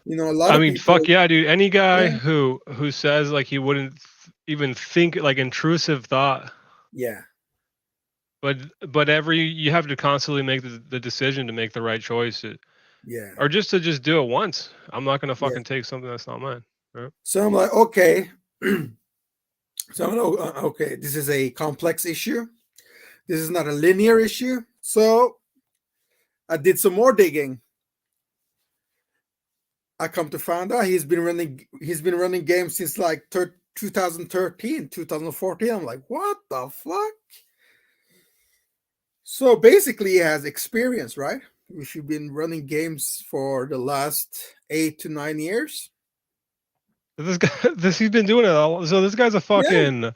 A lot I of mean, people. fuck yeah, dude. Any guy Yeah, who says like he wouldn't even think like intrusive thought, yeah, but you have to constantly make the decision to make the right choice, yeah, or just to just do it once. I'm not gonna yeah. fucking take something that's not mine. Right? So I'm like, okay. So I'm like, okay, this is a complex issue. This is not a linear issue. So I did some more digging. I come to find out he's been running games since like 2013, 2014. I'm like, what the fuck? So basically, he has experience, right? If you've been running games for the last 8 to 9 years. This guy, he's been doing it all. So this guy's a Yeah, fucking.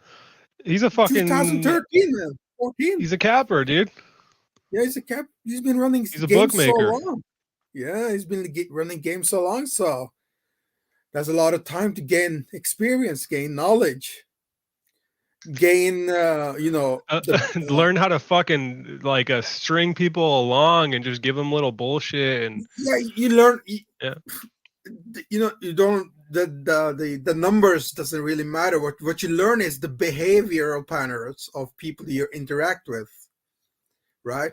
He's a fucking. 2013, man, 14. He's a capper, dude. Yeah, he's a cap. He's been running He's a games so bookmaker. long. Yeah, he's been running games so long. So there's a lot of time to gain experience, gain knowledge, gain, Learn how to fucking like string people along and just give them little bullshit and yeah, you learn. yeah. You don't. The numbers doesn't really matter. What you learn is the behavioral patterns of people you interact with, right?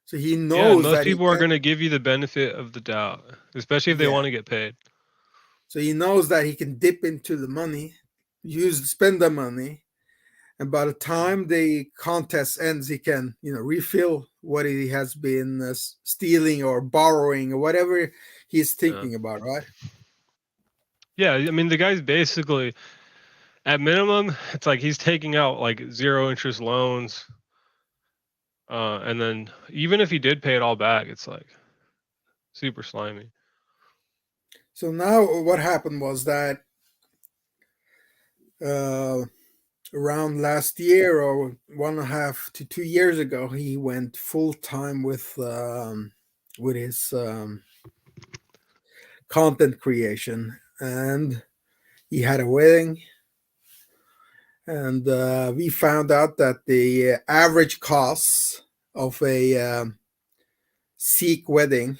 So he Yeah, and knows most that he people are can. gonna give you the benefit of the doubt, especially if they Yeah. want to get paid. So he knows that he can dip into the money, spend the money, and by the time the contest ends, he can refill what he has been stealing or borrowing or whatever he's thinking about, right? Yeah, I mean the guy's basically at minimum, it's like he's taking out like 0 interest loans. And then even if he did pay it all back, it's like super slimy. So now what happened was that around last year or 1.5 to 2 years ago, he went full time with his content creation, and he had a wedding. And we found out that the average costs of a Sikh wedding,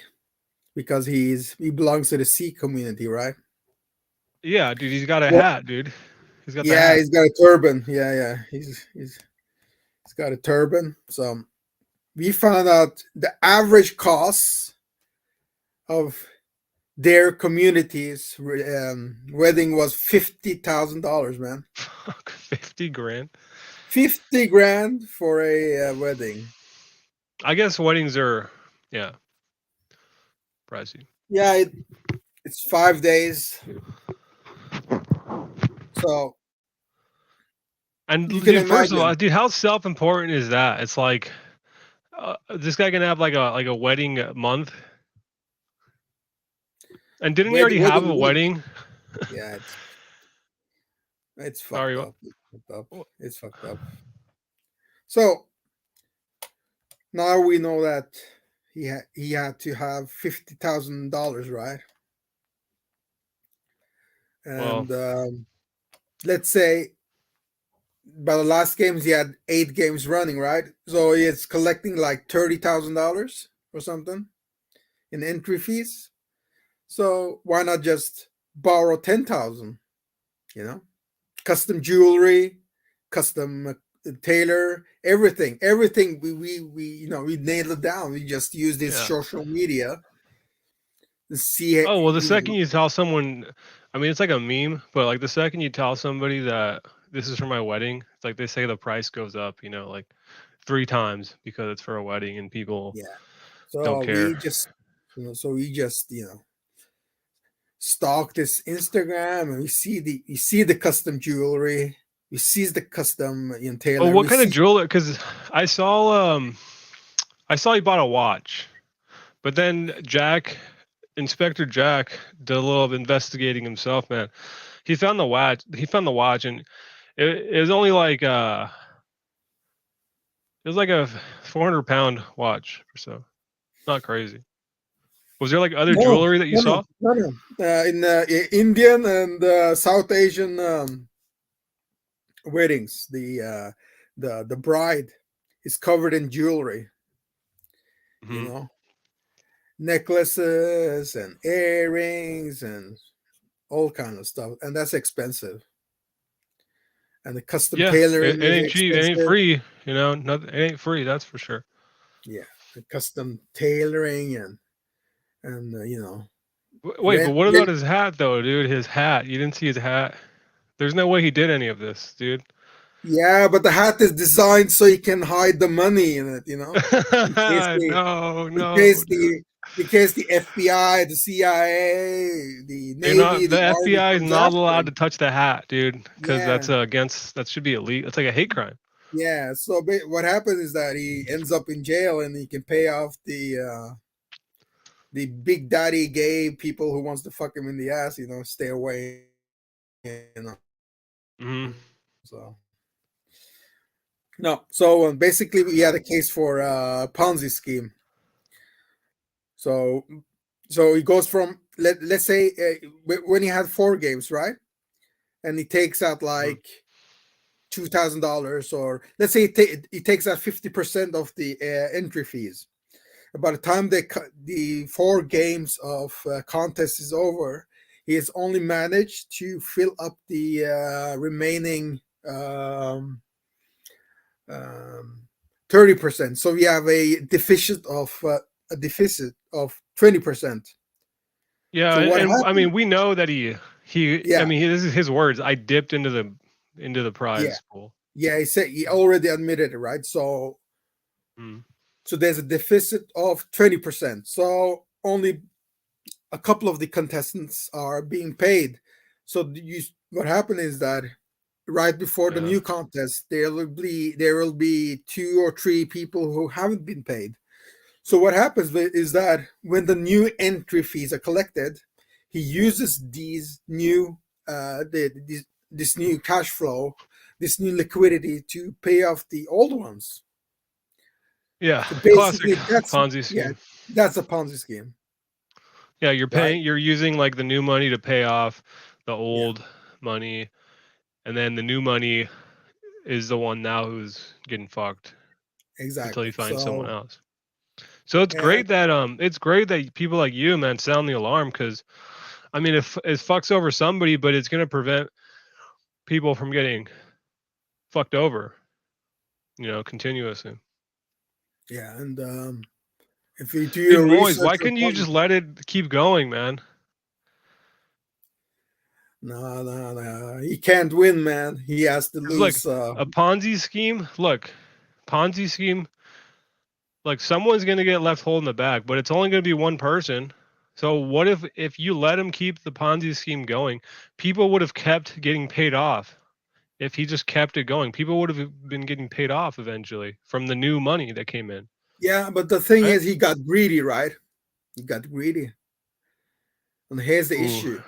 because he belongs to the Sikh community, right? Yeah, dude, he's got a Well, hat, dude. He's got the yeah, hat. he's got a turban. Yeah, he's got a turban. So we found out the average costs of their community's wedding was $50,000, man. Fuck, 50 grand. 50 grand for a wedding. I guess weddings are Yeah. Pricey. Yeah, it's 5 days. So And you can dude, first of all, imagine. dude, how self-important is that? It's like this guy gonna have like a wedding month, and didn't he already have Wedding a week. wedding? Yeah, it's Sorry, fucked what? up. It's fucked up. It's fucked up. So now we know that he had to have $50,000, right? Well, And let's say by the last games he had 8 games running, right? So it's collecting like $30,000 or something in entry fees. So why not just borrow 10,000? You know, custom jewelry, custom tailor, everything. We nailed it down. We just use this yeah. social media to see it. Oh, well, the second you tell someone, I mean, it's like a meme, but like the second you tell somebody that this is for my wedding, it's like they say the price goes up, like 3 times because it's for a wedding and people Yeah. don't So care. we just stalk this Instagram, and we see the custom jewelry, we see the custom Well, tailor, what we kind of see. jeweler? Because I saw he bought a watch, but then Inspector Jack did a little investigating himself, man. He found the watch. And it was only like it was like a 400-pound watch or so. Not crazy. Was there like other No, jewelry that you no, no, saw? no, no. In Indian and South Asian weddings, the bride is covered in jewelry. You Hmm. know, necklaces and earrings and all kind of stuff, and that's expensive. And the custom Yeah, tailoring it is ain't cheap. It ain't expensive. free. Nothing. It ain't free. That's for sure. Yeah, the custom tailoring and Wait, but rent, what about rent. his hat though, dude? His hat. You didn't see his hat. There's no way he did any of this, dude. Yeah, but the hat is designed so you can hide the money in it. In case the No, in no, case dude. the in case the FBI, the CIA, the You're Navy, not. The the Army FBI is comes not after allowed to him. touch the hat, dude, because Yeah, that's against. That should be illegal. It's like a hate crime. yeah. So what happens is that he ends up in jail, and he can pay off the big daddy gay people who wants to fuck him in the ass. Stay away. Hmm. So no. So basically, we had a case for Ponzi scheme. So he goes from let's say when he had 4 games, right? And he takes out Hmm. like $2,000, or let's say he takes out 50% of the entry fees. By the time the 4 games of contest is over, he has only managed to fill up the remaining um, um, 30%. So we have a deficit of 20%. Yeah, So what and I happened? mean, we know that he. I Yeah, mean, this is his words. I dipped into the yeah, prize pool. yeah. He said he already admitted it, right? So Mm. there's a deficit of 20%. So only a couple of the contestants are being paid. So what happened is that right before the Yeah, new contest, there will be 2 or 3 people who haven't been paid. So what happens is that when the new entry fees are collected, he uses this new cash flow, this new liquidity to pay off the old ones. yeah. So Classic basically, Ponzi scheme. that's a Ponzi scheme, Yeah, right? you're using like the new money to pay off the Yeah, old money, and then the new money is the one now who's getting fucked until exactly. you find someone So else. So and it's great that people like you, man, sound the alarm because I mean, if it fucks over somebody, but it's gonna prevent people from getting fucked over, continuously. yeah, and if you do Dude, your Moise, research why on couldn't you Ponzi, just let it keep going, man? no, no, no, he can't win, man. He has to It's like lose. a Ponzi scheme. Look, Ponzi scheme. like someone's gonna get left holding the bag, but it's only gonna be one person. So what if you let him keep the Ponzi scheme going, people would have kept getting paid off. If he just kept it going, people would have been getting paid off eventually from the new money that came in. Yeah, but the thing Right? is, he got greedy, right? He got greedy, and here's the Ooh. issue: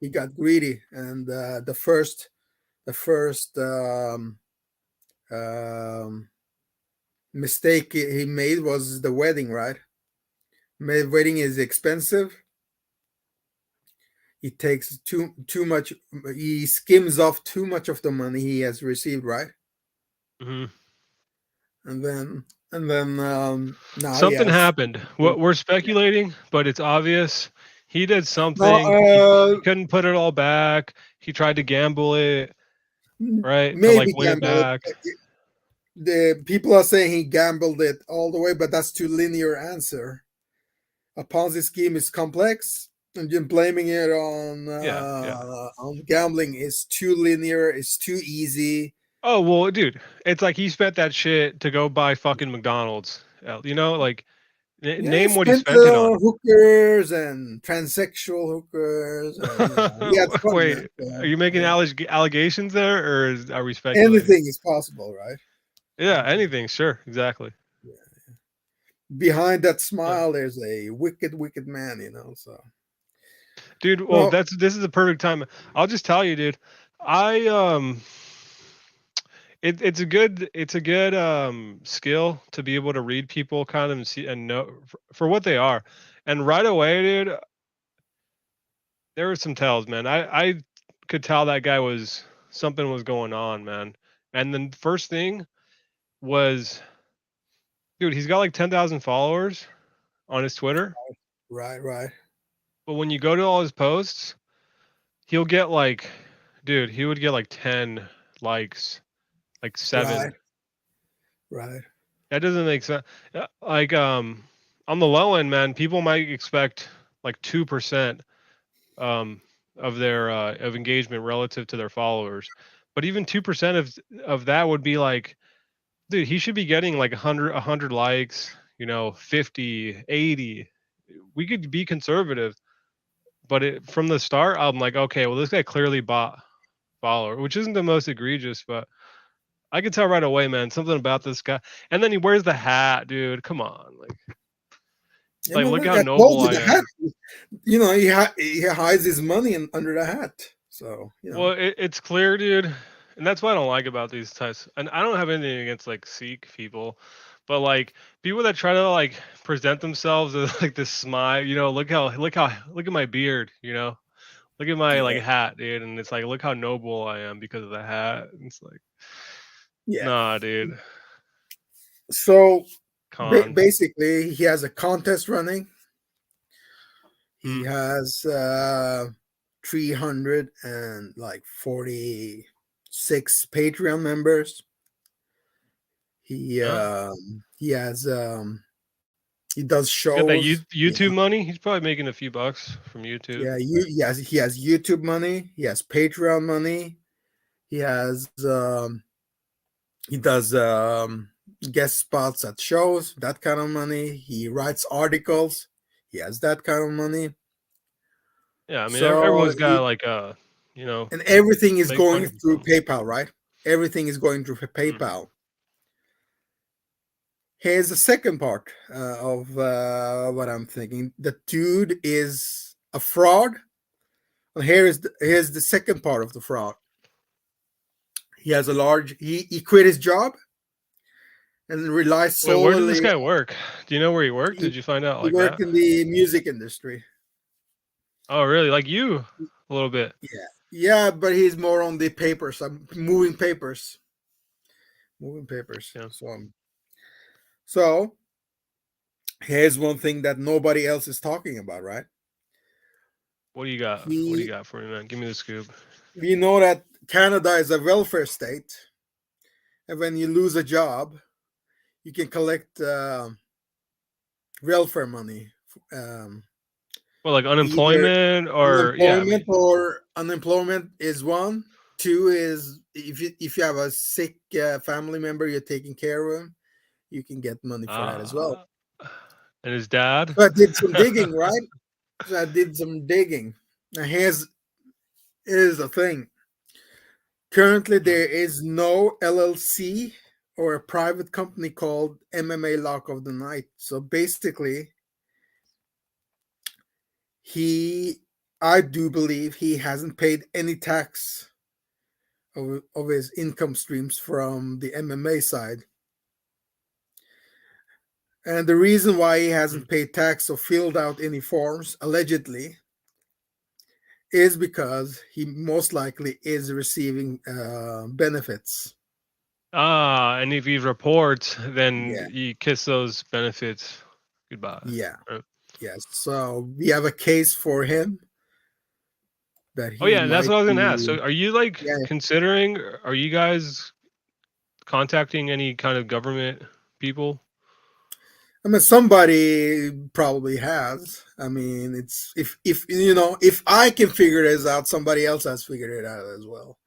he got greedy, and the first mistake he made was the wedding, right? Wedding is expensive. He takes too much. He skims off too much of the money he has received, right? Hmm. And then now he Something has. happened. What we're speculating, but it's obvious. He did No, something. He couldn't put it all back. He tried to gamble it, right, to like maybe win it gamble. back. The people are saying he gambled it all the way, but that's too linear answer. A Ponzi scheme is complex, and just blaming it Yeah. on gambling is too linear. It's too easy. Oh well, dude, it's like he spent that shit to go buy fucking McDonald's. You know, like Yeah, he name what he spent spent it on. hookers and transsexual hookers, and he had fun, man. Wait, are So, you making yeah. allegations there, or are we speculating? Anything is possible, right? Yeah, anything. Sure, exactly. Yeah. Behind that Yeah. smile, there's a wicked, wicked man, So, Dude, well, well, this is the perfect time. I'll just tell you, dude. I it's a good skill to be able to read people kind of and see and know for what they are. And right away, dude, there were some tells, man. I could tell that guy was something was going on, man. And then first thing was, dude, he's got like 10,000 followers on his Twitter, right, but when you go to all his posts, he'll get like, dude, he would get like 10 likes, like 7. right, right, That doesn't make sense. Like on the low end, man, people might expect like 2% of their of engagement relative to their followers. But even 2% of that would be like, dude, he should be getting like 100 likes, 50, 80. We could be conservative, but from the start, I'm like, okay, well, this guy clearly bought follower, which isn't the most egregious, but I could tell right away, man, something about this guy. And then he wears the hat, dude. Come on, Yeah, like man, look how I told noble you I the hat. am. He hides his money under the hat. So, Well, it's clear, dude, and that's what I don't like about these types. And I don't have anything against like Sikh people, but like people that try to like present themselves as like this smile, look at my beard, look at my like yeah, hat, dude, and it's like look how noble I am because of the hat. It's like, yeah. nah, dude, So con. basically, he has a contest running. He Hmm. has 346 Patreon members. He Yeah. he has he does He's got that shows. YouTube money. He's probably making a few bucks from YouTube. Yeah, he has YouTube money. He has Patreon money. He has he does guest spots at shows. That kind of money. He writes articles. He has that kind of money. Yeah, I mean So everyone's got like you know, and everything is make going money. through PayPal, right? Everything is going through Mm. PayPal. Here's the second part of what I'm thinking. The dude is a fraud. Well, here's the second part of the fraud. He has he quit his job and relies Wait, where did this solely. guy work? Do you know where he worked? He, Did you find out he like worked that? in the music industry. Oh, really? Like you a little bit. Yeah, yeah, but he's more on the papers. I'm moving papers, moving papers. Yeah. So here's one thing that nobody else is talking about, right? What do you got? What do you He, got for me, man? Give me the scoop. we know that Canada is a welfare state, and when you lose a job, you can collect welfare money. Um, Well, like Either unemployment or yeah, I mean, unemployment is one. Two is if you have a sick family member, you're taking care of them. you can get money for that as well. And his dad? So I did some digging, right? So I did some digging. Now here's the thing. Currently, there is no LLC or a private company called MMA Lock of the Night. So basically, I do believe he hasn't paid any tax of his income streams from the MMA side. And the reason why he hasn't paid tax or filled out any forms, allegedly, is because he most likely is receiving benefits. And if he reports, then Yeah. you kiss those benefits goodbye. Yeah. Right? Yes. So we have a case for him that he Oh yeah, that's might what I was gonna be, ask. So are you like yeah. considering, are you guys contacting any kind of government people? I mean, somebody probably has. I mean, it's if if I can figure this out, somebody else has figured it out as well.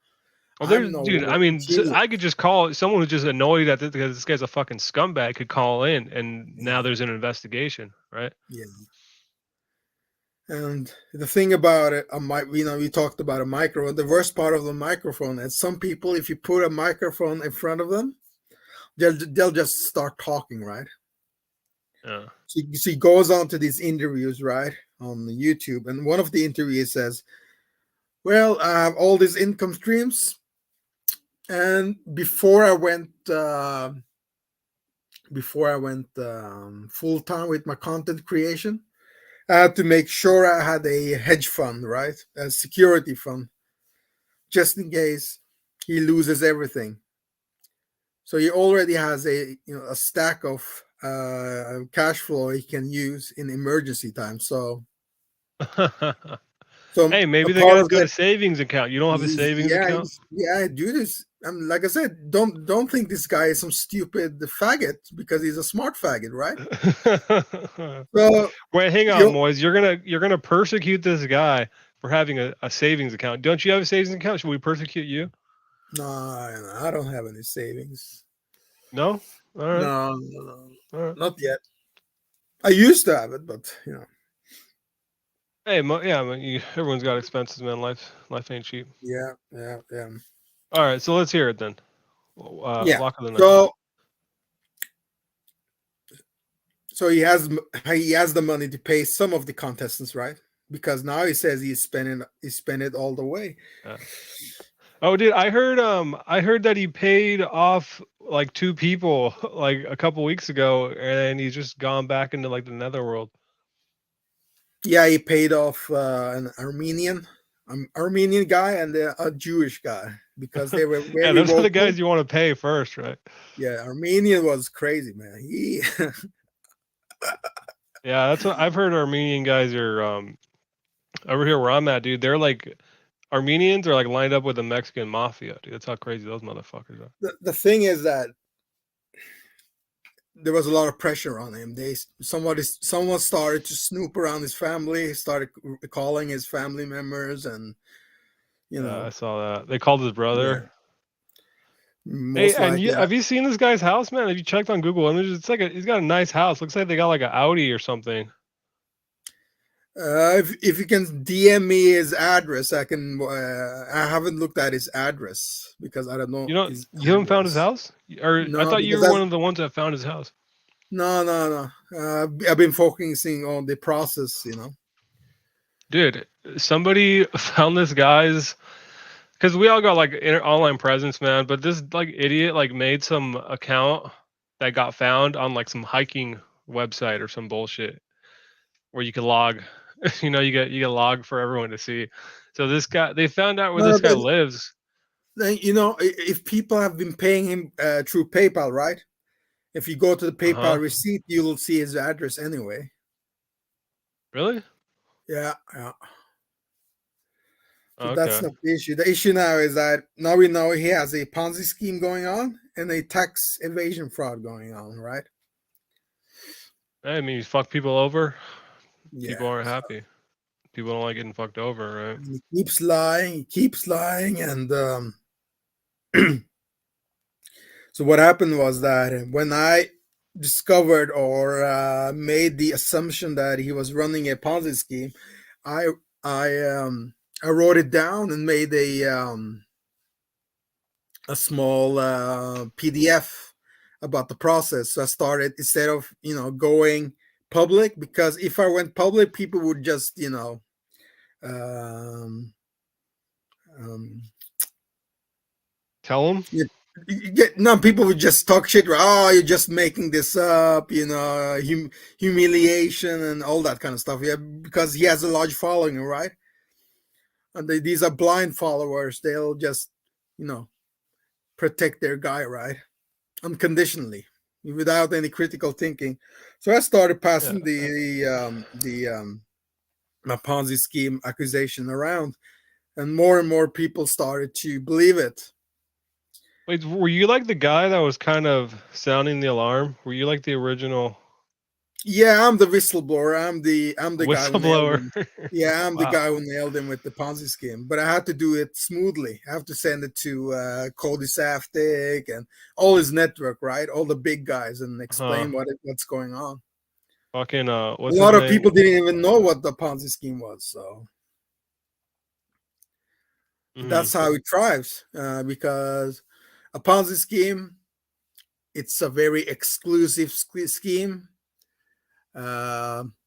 Well, I'm there's, no dude. I mean, genius. I could just call someone who's just annoyed at this because this guy's a fucking scumbag. Could call in, and now there's an investigation, right? Yeah. And the thing about it, we talked about a microphone. The worst part of the microphone is some people, if you put a microphone in front of them, they'll just start talking, right? Yeah. So he goes on to these interviews, right, on YouTube, and one of the interviews says, "Well, I have all these income streams, and before I went full time with my content creation, I had to make sure I had a hedge fund, right, a security fund, just in case he loses everything. So he already has a stack of cash flow he can use in emergency time. So Hey, maybe a the part guy's of got it, a savings account. You don't have a savings account? I do this. Like I said, don't think this guy is some stupid faggot because he's a smart faggot, right? So Wait, hang on, Moise. You're gonna persecute this guy for having a savings account. Don't you have a savings account? Should we persecute you? no, I don't have any savings. No? All right. No, All right. not yet. I used to have it, but Hey, yeah, I mean, everyone's got expenses, man. Life ain't cheap. yeah. All right, so let's hear it then. Yeah. Lock of the night. So he has the money to pay some of the contestants, right? Because now he says he spent it all the way. Yeah. Oh, dude, I heard that he paid off like 2 people like a couple weeks ago, and he's just gone back into like the netherworld. Yeah, he paid off an Armenian guy and a Jewish guy because they were very yeah, those are the vocal. guys you want to pay first, right? Yeah, Armenian was crazy, man. He Yeah, that's what I've heard. Armenian guys are over here where I'm at, dude. They're like Armenians are like lined up with the Mexican mafia, dude. That's how crazy those motherfuckers are. the thing is that there was a lot of pressure on him. Someone started to snoop around his family, started calling his family members, and I saw that. They called his brother. Most hey, and likely, have you seen this guy's house, man? Have you checked on Google Images? It's like he's got a nice house. Looks like they got like an Audi or something. if you can DM me his address, I can. I haven't looked at his address because I don't know. You haven't found his house, or No, I thought you were one of the ones that found his house. No. I've been focusing on the process, Dude, somebody found this guy's, because we all got like online presence, man. But this like idiot like made some account that got found on like some hiking website or some bullshit where you can log. You get log for everyone to see. So this guy, they found out where this guy lives. If people have been paying him through PayPal, right? If you go to the PayPal receipt, you will see his address anyway. Really? Yeah. So okay. That's not the issue. The issue now is that now we know he has a Ponzi scheme going on and a tax evasion fraud going on, right? I mean, you fuck people over. Yeah, people aren't happy. People don't like getting fucked over, right? He keeps lying, and so what happened was that when I discovered or made the assumption that he was running a Ponzi scheme, I I wrote it down and made a small PDF about the process. So I started, instead of going public, because if I went public, people would just um, um, Tell them. no, people would just talk shit. Oh, you're just making this up, humiliation and all that kind of stuff. Yeah, because he has a large following, right? And these are blind followers. They'll just, protect their guy, right? Unconditionally, without any critical thinking. So I started passing my Ponzi scheme accusation around, and more people started to believe it. Wait, were you like the guy that was kind of sounding the alarm? Were you like the original Yeah, I'm the whistleblower. I'm the guy who nailed whistleblower? him. Yeah, I'm the Wow. guy who nailed him with the Ponzi scheme. But I had to do it smoothly. I have to send it to Cody Saftik and all his network, right? All the big guys, and explain what's going on. Fucking A what's lot his of name? people didn't even know what the Ponzi scheme was. So that's how it thrives, because a Ponzi scheme, it's a very exclusive scheme.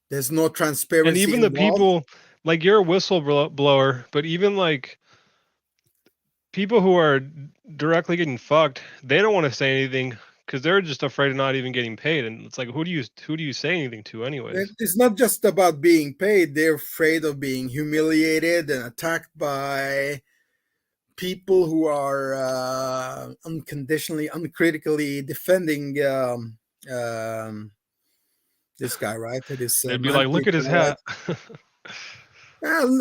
There's no transparency. And even the involved. people, like, you're a whistleblower, but even like people who are directly getting fucked, they don't want to say anything because they're just afraid of not even getting paid. And it's like, who do you say anything to, anyways? It's not just about being paid. They're afraid of being humiliated and attacked by people who are unconditionally, uncritically defending this guy, right? This They'd be like, look at his hat.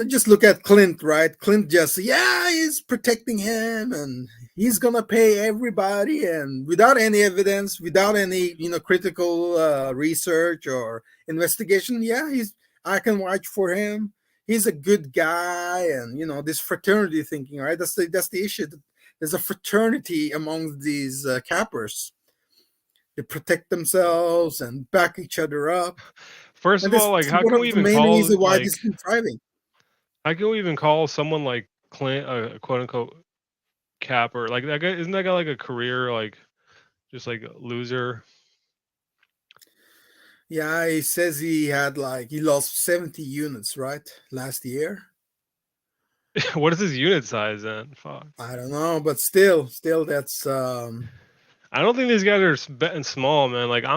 Just look at Clint, right? Clint just, he's protecting him and he's gonna pay everybody, and without any evidence, without any critical research or investigation. I can watch for him. He's a good guy, and this fraternity thinking, right? That's the issue. There's a fraternity among these cappers. They protect themselves and back each other up. First of all, like, how can we even call, like, this been thriving? how can we even call someone like Clint a quote unquote capper? Like, that guy, isn't that guy like a career, like, just like a loser? Yeah, he says he lost 70 units, right, last year. What is his unit size then? Fuck. I don't know, but still that's I don't think these guys are betting small, man. Like, I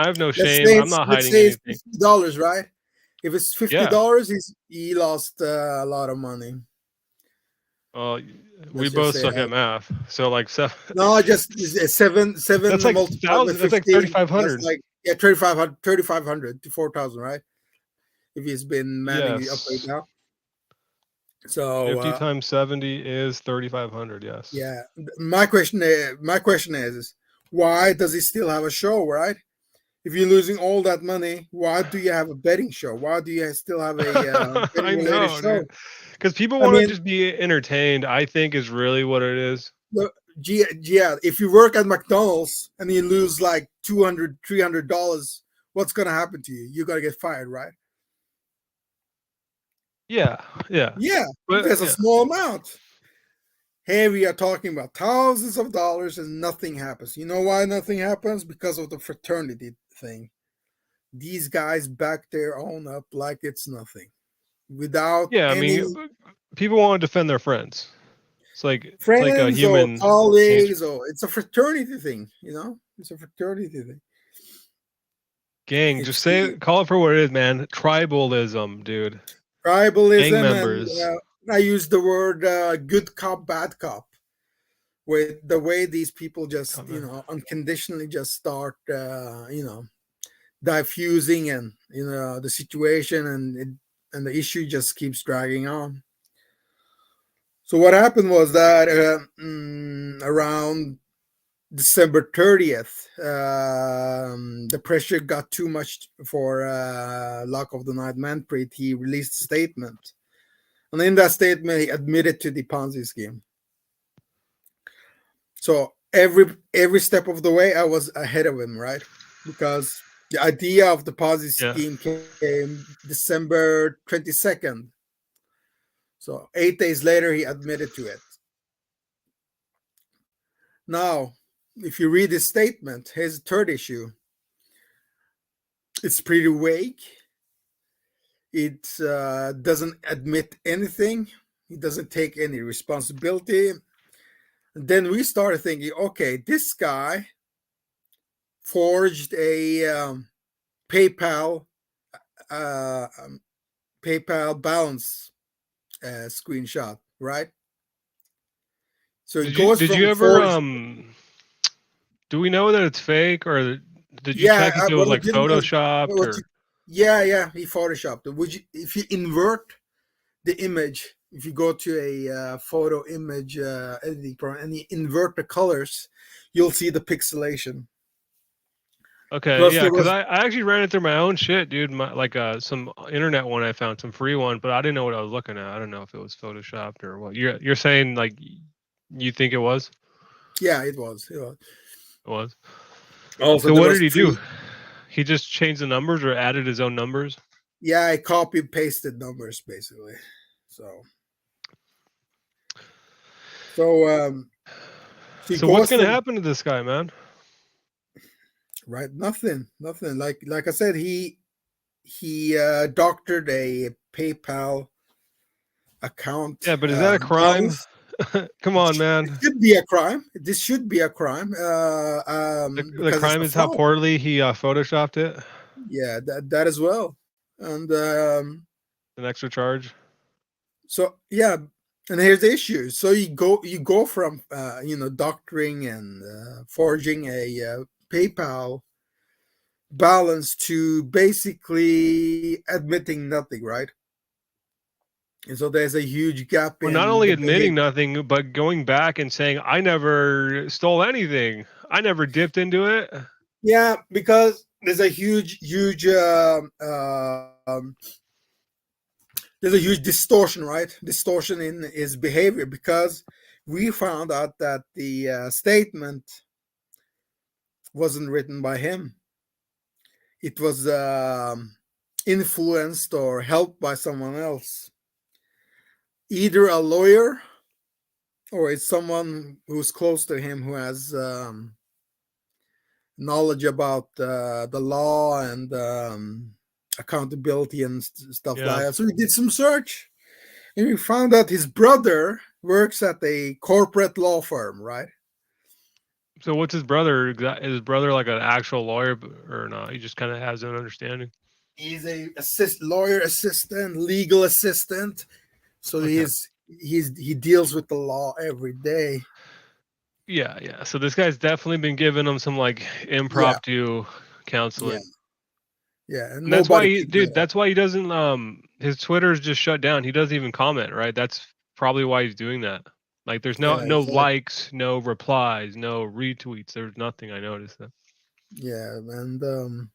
have no shame. I'm not hiding anything. $50, right? If it's $50, he lost a lot of money. We both suck at math, so like seven. No, just seven. That's like 1,000. That's like 3,500. Like 3,500 to 4,000, right? If he's been manning up right now. So 50 times 70 is 3,500. Yes. Yeah. My question is, why does he still have a show, right? If you're losing all that money, why do you have a betting show? Why do you still have a betting show? Because people want to just be entertained, I think, is really what it is. Look, yeah, if you work at McDonald's and you lose like $200, $300, what's going to happen to you? You're going to get fired, right? Yeah. But there's a small amount. Here we are talking about thousands of dollars and nothing happens. You know why nothing happens? Because of the fraternity thing. These guys back their own up like it's nothing. Without I mean, people want to defend their friends. It's like friends, it's like a human or colleagues, or it's a fraternity thing. It's a fraternity thing. Gang, just call it for what it is, man. Tribalism, dude. Tribalism. Gang members. And, I use the word good cop, bad cop. With the way these people just, unconditionally just start, diffusing and the situation, and the issue just keeps dragging on. So what happened was that around December 30th, the pressure got too much for Lock of the Night Manpreet. He released a statement, and in that statement, he admitted to the Ponzi scheme. So every step of the way I was ahead of him, right? Because the idea of the Ponzi Yeah. scheme came December 22nd. So 8 days later, he admitted to it. Now, if you read his statement, his third issue, it's pretty vague. It doesn't admit anything. He doesn't take any responsibility. And then we started thinking, okay, this guy forged a PayPal balance screenshot, right? So it goes Did from you ever forged. do we know that it's fake, or did you Yeah, check if it was what I like did was photoshopped or? yeah, he photoshopped it. If you invert the image, if you go to a photo image editing program and you invert the colors, you'll see the pixelation. Okay, Plus, yeah, there because was I actually ran it through my own shit, dude. Like some internet one I found, some free one, but I didn't know what I was looking at. I don't know if it was photoshopped or what. You're saying like you think it was? yeah, it was. It was. It was. Also, So there what was did he do? three. He just changed the numbers or added his own numbers? Yeah, I copy pasted numbers basically. So he So what's goes gonna from happen to this guy, man? right nothing. Like I said, he doctored a PayPal account Yeah, but is that a crime? balance. Come on, It man. should be a crime. This should be a crime The because it's crime a is how fraud. poorly he photoshopped it. Yeah, that as well. And An extra charge. so yeah, and here's the issue. So you go from doctoring and forging a PayPal balance to basically admitting nothing, right? And so there's a huge gap Well, not in only the admitting behavior. nothing, but going back and saying, I never stole anything. I never dipped into it. Yeah, because there's a huge there's a huge distortion, right? Distortion in his behavior because we found out that the statement wasn't written by him. It was influenced or helped by someone else, either a lawyer or it's someone who's close to him who has knowledge about the law and accountability and stuff like Yeah. that. So we did some search and we found out his brother works at a corporate law firm, right? So what's his brother? Is his brother like an actual lawyer or not? He just kind of has an understanding. He's a lawyer assistant, legal assistant. So Okay. he deals with the law every day. Yeah, yeah. So this guy's definitely been giving him some like Yeah, impromptu yeah, counseling. yeah. And And that's why nobody he, picked it dude, up. that's why he doesn't his Twitter's just shut down. He doesn't even comment, right? That's probably why he's doing that. Like there's Yeah, no exactly. likes, no replies, no retweets. There's nothing. I noticed that. Yeah, and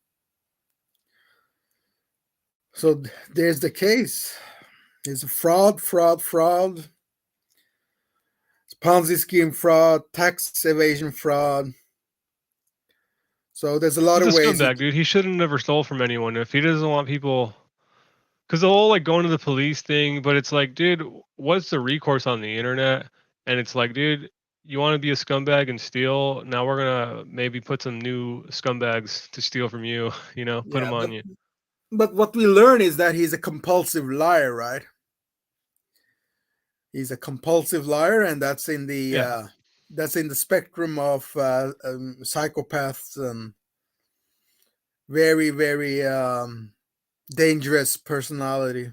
so there's the case. It's a fraud. It's Ponzi scheme fraud, tax evasion fraud. So there's a lot He's a of ways. scumbag, dude. He should have never stole from anyone. If he doesn't want people, because the whole like going to the police thing, but it's like, dude, what's the recourse on the internet? And it's like, dude, you want to be a scumbag and steal? Now we're gonna maybe put some new scumbags to steal from you. You know, put Yeah, them on you. but what we learn is that he's a compulsive liar, right? He's a compulsive liar, and that's in Yeah, the spectrum of psychopaths and very very dangerous personality.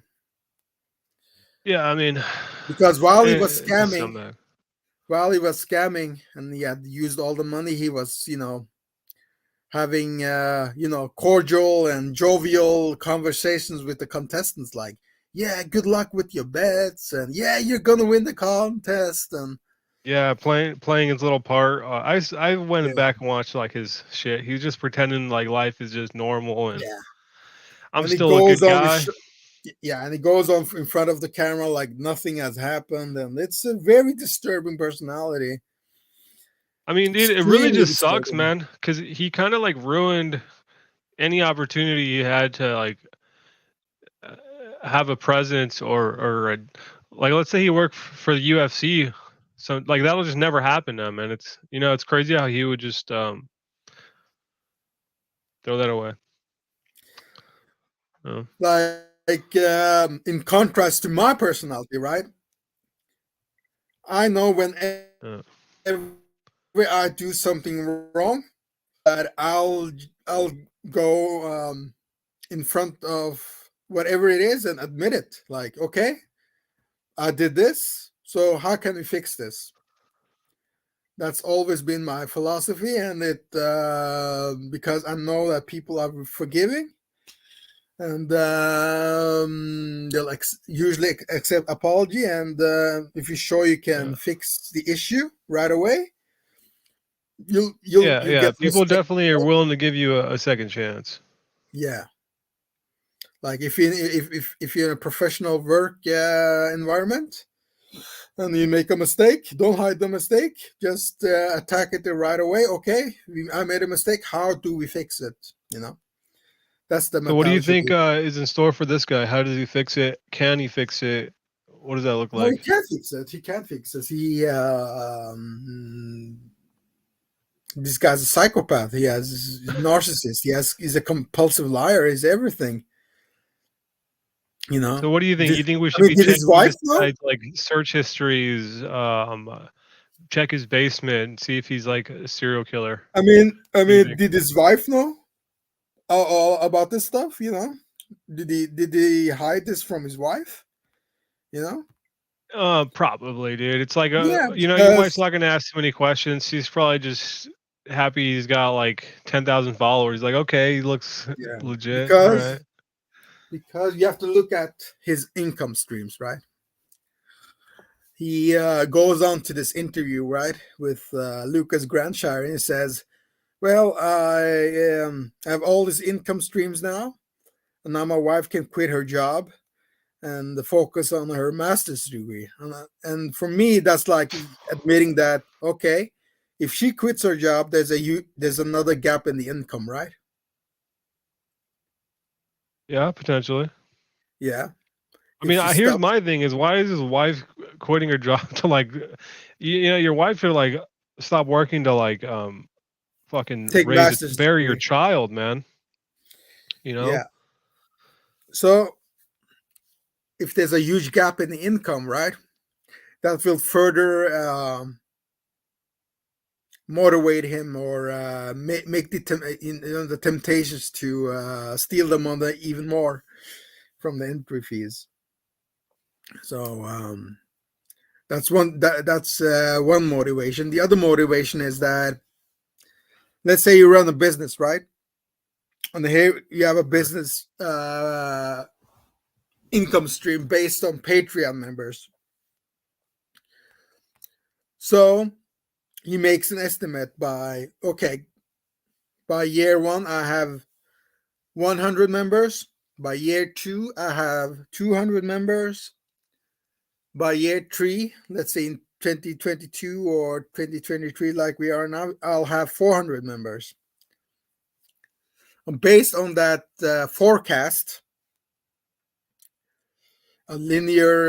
yeah. I mean, Because while he was it's a scamming, scumbag. and he had used all the money, he was having cordial and jovial conversations with the contestants, like, yeah, good luck with your bets, and yeah, you're gonna win the contest, and Yeah, playing his little part. I went yeah, back and watched like his shit. He's just pretending like life is just normal and yeah, I'm and he still a goes good on guy. yeah, and he goes on in front of the camera like nothing has happened, and it's a very disturbing personality. I mean, dude, it really Extremely just sucks, disturbing. man, because he kind of like ruined any opportunity he had to like uh, have a presence or like let's say he worked for the UFC, so like that'll just never happen to him, and it's it's crazy how he would just throw that away. Oh, Like in contrast to my personality, right? I know whenever yeah. I do something wrong, that I'll go in front of whatever it is and admit it. Like, okay, I did this, so how can we fix this? That's always been my philosophy, and it because I know that people are forgiving, and they'll usually accept apology, and if you show you can Yeah. fix the issue right away, Yeah, you'll yeah. get People respect. definitely are willing to give you a second chance. Yeah, like if you're in a professional work environment and you make a mistake, don't hide the mistake. Just attack it right away. Okay, I made a mistake. How do we fix it? You know, that's the So what do you mentality. think is in store for this guy? How does he fix it? Can he fix it? What does that look No, he like? can't fix it. He can't fix it. This guy's a psychopath. He's a narcissist. He's a compulsive liar. He's everything. You know. So what do you think? Did, You think we I should mean, be did his checking wife this know? guy's like search histories, check his basement, and see if he's like a serial killer? I What do you mean, think? did his wife know all about this stuff? You know, did he hide this from his wife? You know. Probably, dude. It's like Yeah, your wife's because not gonna ask too many questions. She's probably just happy he's got like 10,000 followers. Like, okay, he looks yeah, legit. All because right. because you have to look at his income streams, right? He goes on to this interview, right, with Lucas Grandshire, and he says, "Well, I have all these income streams now, and now my wife can quit her job and focus on her master's degree." And for me, that's like admitting that, okay, if she quits her job, there's another gap in the income, right? Yeah, potentially. Yeah. I If mean, she here's stops, my thing: is why is his wife quitting her job to like, your wife should like stop working to like fucking take master's bury your degree. child, man. You know? Yeah. So if there's a huge gap in the income, right, that will further motivate him or make the temptations to steal the money even more from the entry fees. So that's one motivation. The other motivation is that, let's say you run a business, right? And here you have a business income stream based on Patreon members. So he makes an estimate by, okay, by year one, I have 100 members. By year two, I have 200 members. By year three, let's say in 2022 or 2023, like we are now, I'll have 400 members. And based on that forecast,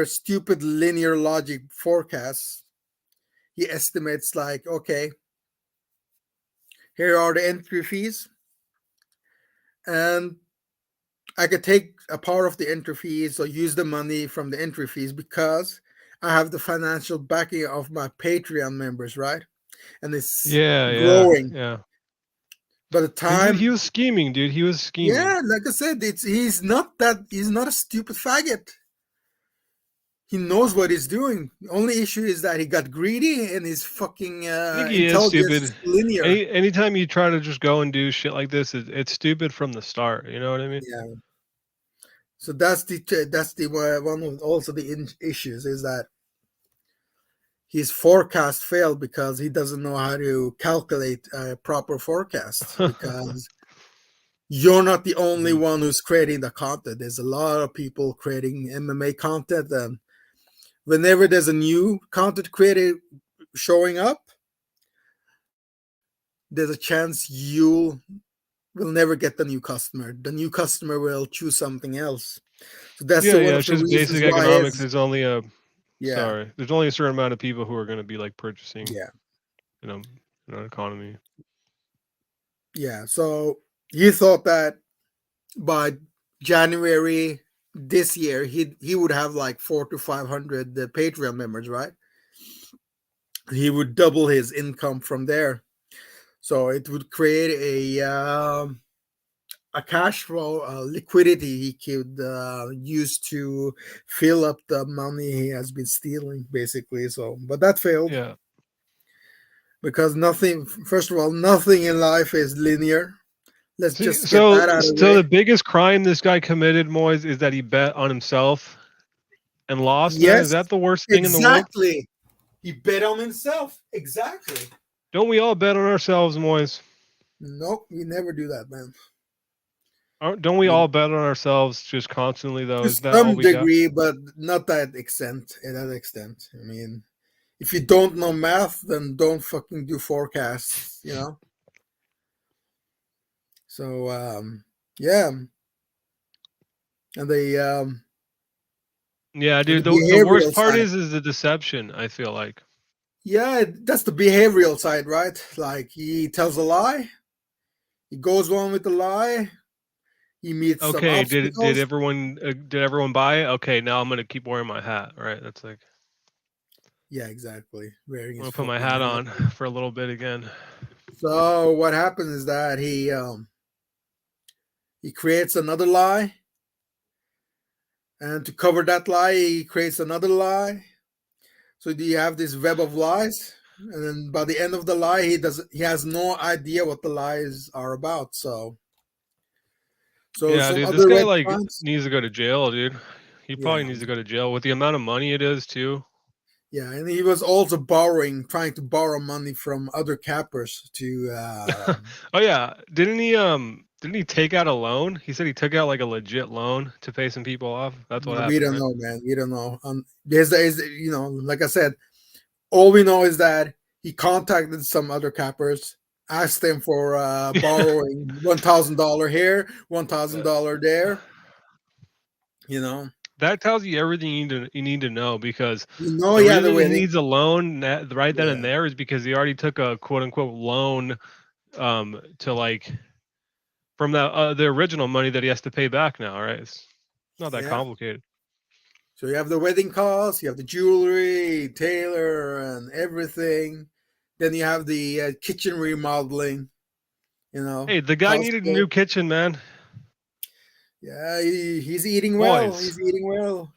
stupid linear logic forecast, he estimates like, okay, here are the entry fees, and I could take a part of the entry fees or use the money from the entry fees because I have the financial backing of my Patreon members, right? And it's Yeah, yeah, growing. yeah. By the He time, was scheming, dude. He was scheming. yeah, like I said, he's not a stupid faggot. He knows what he's doing. The only issue is that he got greedy and his fucking I think he is intelligence stupid. is linear. Anytime you try to just go and do shit like this, it's stupid from the start. You know what I mean? Yeah. So that's the one of also the issues is that his forecast failed because he doesn't know how to calculate a proper forecast, because you're not the only Mhm. one who's creating the content. There's a lot of people creating MMA content, and whenever there's a new content creator showing up, there's a chance you will never get the new customer. The new customer will choose something else. So that's Yeah, one yeah. of It's the just reasons basic why economics. is There's only a yeah, there's only a certain amount of people who are going to be like purchasing, yeah, you know, in an economy. yeah. So he thought that by January this year he would have like 400 to 500 Patreon members, right? He would double his income from there. So it would create a cash flow, liquidity he could use to fill up the money he has been stealing, basically. So, but that failed Yeah. because nothing. First of all, nothing in life is linear. Let's See, just get that out of the so the way. biggest crime this guy committed, Moise, is that he bet on himself and lost, man. Is Yes, that the worst thing in the world? exactly. He bet on himself. Exactly. Don't we all bet on ourselves, Moise? Nope, we never do that, man. Don't we all bet on ourselves just constantly, though? To Is that all some we got? degree, but not that extent. In that extent, I mean, if you don't know math, then don't fucking do forecasts. So yeah, and Yeah, the dude. The worst behavioral part side. is the deception. I feel like. Yeah, that's the behavioral side, right? Like he tells a lie, he goes on with the lie, he meets some Okay, did obstacles. everyone buy it? Okay, now I'm gonna keep wearing my hat. Right? That's like Yeah, exactly. Wearing I'm his gonna put my fucking hat hat. on for a little bit again. So what happens is that he creates another lie, and to cover that lie, he creates another lie. So you have this web of lies, and then by the end of the lie, he has no idea what the lies are about. So Yeah, some dude. This other guy red like flags. needs to go to jail, dude. He Yeah, probably needs to go to jail with the amount of money it is too. yeah, and he was also trying to borrow money from other cappers to. Oh yeah, didn't he take out a loan? He said he took out like a legit loan to pay some people off. That's what We happened, don't right? know, man. We don't know. There's like I said, all we know is that he contacted some other cappers, asked them for borrowing $1,000 here, $1,000 there. You know, That tells you everything you need to know because the he had a reason he wedding. needs a loan right then and Yeah, there is because he already took a quote unquote loan to like from the original money that he has to pay back now, right? It's not that yeah. complicated. So you have the wedding costs, you have the jewelry, tailor, and everything. Then you have the kitchen remodeling. Hey, the guy needed a Costco. new kitchen, man. Yeah, he's eating well. Boys. He's eating well.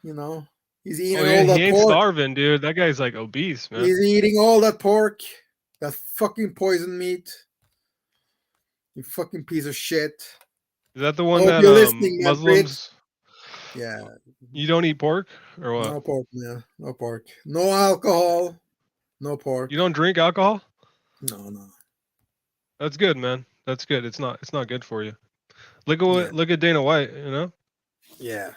He's Oh eating yeah, all he that ain't pork. starving, dude. That guy's like obese, man. He's eating all that pork. That fucking poison meat. You fucking piece of shit. Is that the I one hope that you're listening, man, Brit. Muslims Yeah, you don't eat pork or what? no pork, man. No pork. No alcohol. No pork. You don't drink alcohol? No, no. That's good, man. That's good. It's not good for you. Yeah, Look at Dana White, you know? yeah.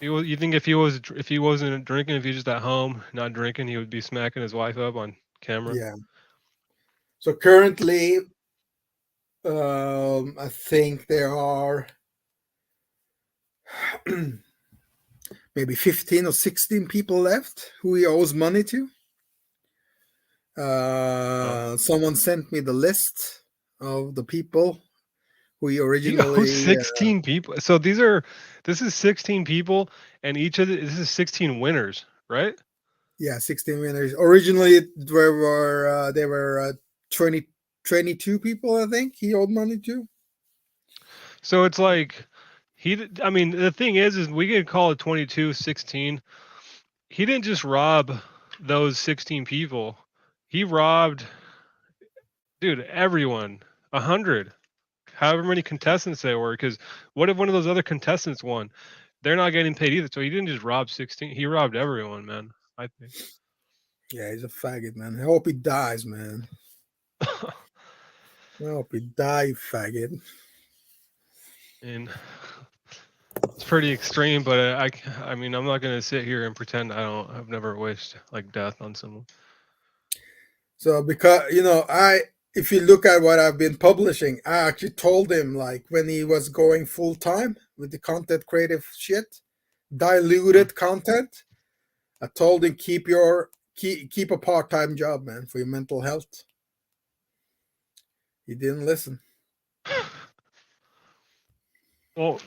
You think if he wasn't drinking, if he was just at home not drinking, he would be smacking his wife up on camera? Yeah. So currently, I think there are maybe 15 or 16 people left who he owes money to. Someone sent me the list of the people who he He owes originally. 16 people. So this is 16 people, and this is 16 winners, right? Yeah, 16 winners. Originally, there were 20, 22 people. I think he owed money to. So it's like I mean, the thing is we could call it 22, 16. He didn't just rob those 16 people. He robbed, dude, everyone. 100. However many contestants there were, because what if one of those other contestants won? They're not getting paid either. So he didn't just rob 16. He robbed everyone, man. I think. Yeah, he's a faggot, man. I hope he dies, man. I hope he die, faggot. And it's pretty extreme, but I mean, I'm not gonna sit here and pretend I've never wished like death on someone. So because if you look at what I've been publishing, I actually told him, like, when he was going full time with the content creative shit, diluted content, I told him keep a part-time job, man, for your mental health. He didn't listen. Well,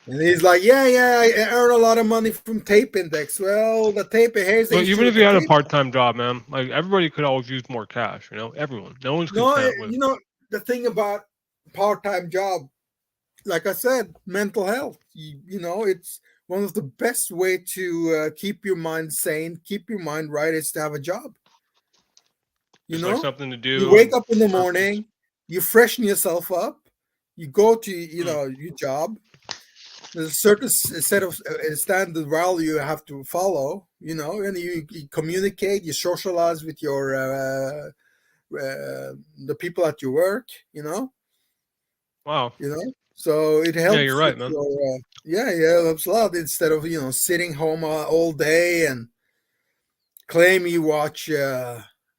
And he's like, yeah, I earn a lot of money from Tape Index. Well, the tape, here's the but issue even with if the you had a tape. part-time job, man, like everybody could always use more cash. You know, everyone. No one's No, content with. you know, the thing about part-time job, like I said, mental health. You know, it's one of the best way to keep your mind sane, keep your mind right, is to have a job. You Just know, like something to do. you wake up in the purpose. morning, you freshen yourself up, you go to your job. There's a certain set of standard value you have to follow, you know, and you communicate, you socialize with your the people at your work, you know. Wow. You know, so it helps. Yeah, you're right, with man. your, yeah, it helps a lot, instead of sitting home all day and claim you watch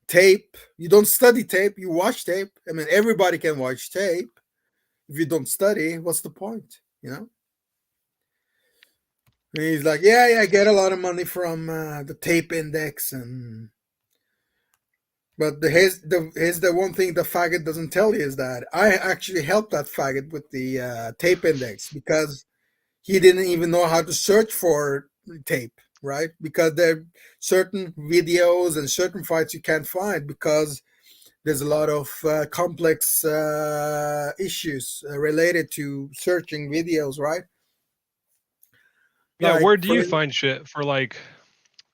tape. You don't study tape, you watch tape. I mean, everybody can watch tape. If you don't study, what's the point? You know. And he's like, yeah, I get a lot of money from the Tape Index, but here's the one thing the faggot doesn't tell you, is that I actually helped that faggot with the Tape Index, because he didn't even know how to search for tape, right? Because there are certain videos and certain fights you can't find, because there's a lot of complex issues related to searching videos, right? Yeah, Like, where do you find shit for like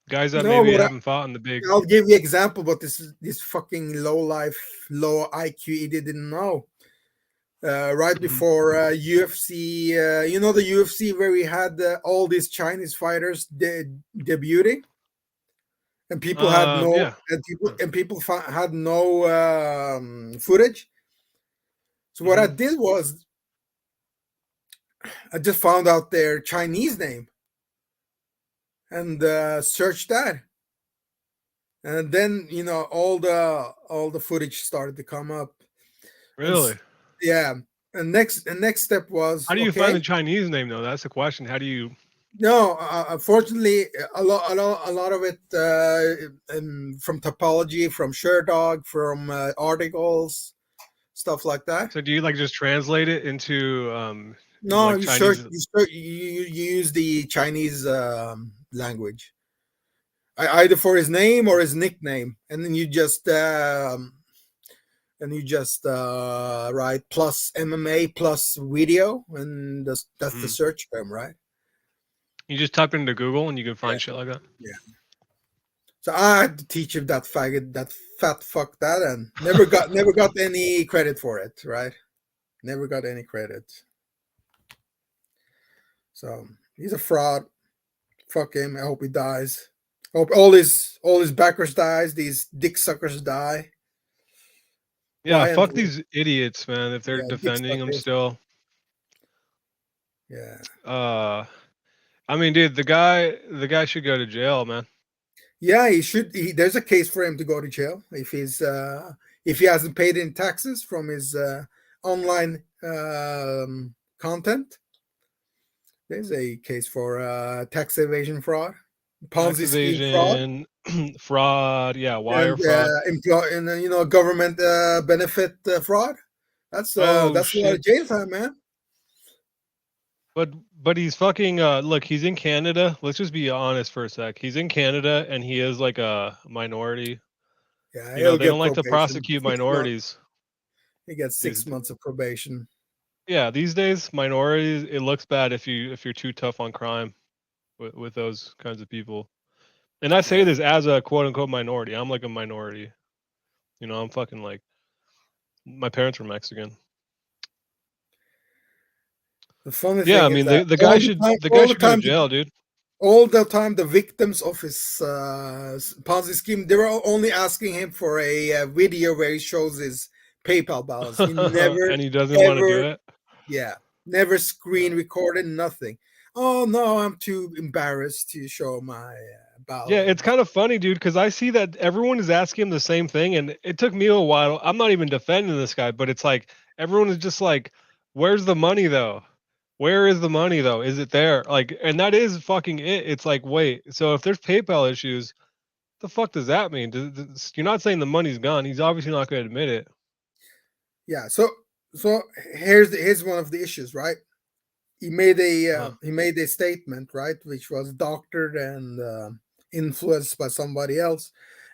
guys that no, maybe haven't fought in the big? I'll give you an example, but this fucking low IQ idiot didn't know. Right before UFC, you know, the UFC where we had all these Chinese fighters debuting, and people had no Yeah. had no footage. So what I did was I just found out their Chinese name and searched that, and then all the footage started to come up. Really? Yeah. And next step was, How do you okay. find the Chinese name though? That's the question. How do you? No, unfortunately, a lot of it from topology, from Sherdog, from articles, stuff like that. So do you like just translate it into No, like you Chinese? search, you use the Chinese language, either for his name or his nickname, and then you just write plus MMA plus video, and that's the search term, right? You just type into Google and you can find shit like that. Yeah. So I had to teach him, that faggot, that fat fuck, that, and never got any credit for it, right? Never got any credit. So he's a fraud. Fuck him. I hope he dies. I hope all his backers dies. These dick suckers die. Yeah, fuck these idiots, man. If they're defending him still. Yeah. I mean, dude, the guy should go to jail, man. Yeah, he should. There's a case for him to go to jail if he hasn't paid in taxes from his online content. There's a case for tax evasion fraud, Ponzi scheme fraud, fraud, yeah, wire and, fraud, government benefit fraud. That's a lot of jail time, man. But he's fucking look, he's in Canada. Let's just be honest for a sec. He's in Canada and he is like a minority. Yeah, they don't like to prosecute minorities. He gets 6 months of probation. Yeah, these days minorities, it looks bad if you're too tough on crime with those kinds of people. And I say this as a quote unquote minority. I'm like a minority. I'm fucking like, my parents were Mexican. The funny thing I mean, the guy should go to jail, dude. All the time, the victims of his Ponzi scheme, they were only asking him for a video where he shows his PayPal balance. He never, and he doesn't want to do it. Yeah, never screen recorded, nothing. Oh no, I'm too embarrassed to show my about Yeah, it. it's kind of funny, dude, because I see that everyone is asking him the same thing, and it took me a while. I'm not even defending this guy, but it's like everyone is just like, "Where's the money, though? Where is the money, though? Is it there?" Like, and that is fucking it. It's like, wait, so if there's PayPal issues, the fuck does that mean? You're not saying the money's gone. He's obviously not going to admit it. Yeah. So here's one of the issues, right? He made a statement, right, which was doctored and influenced by somebody else,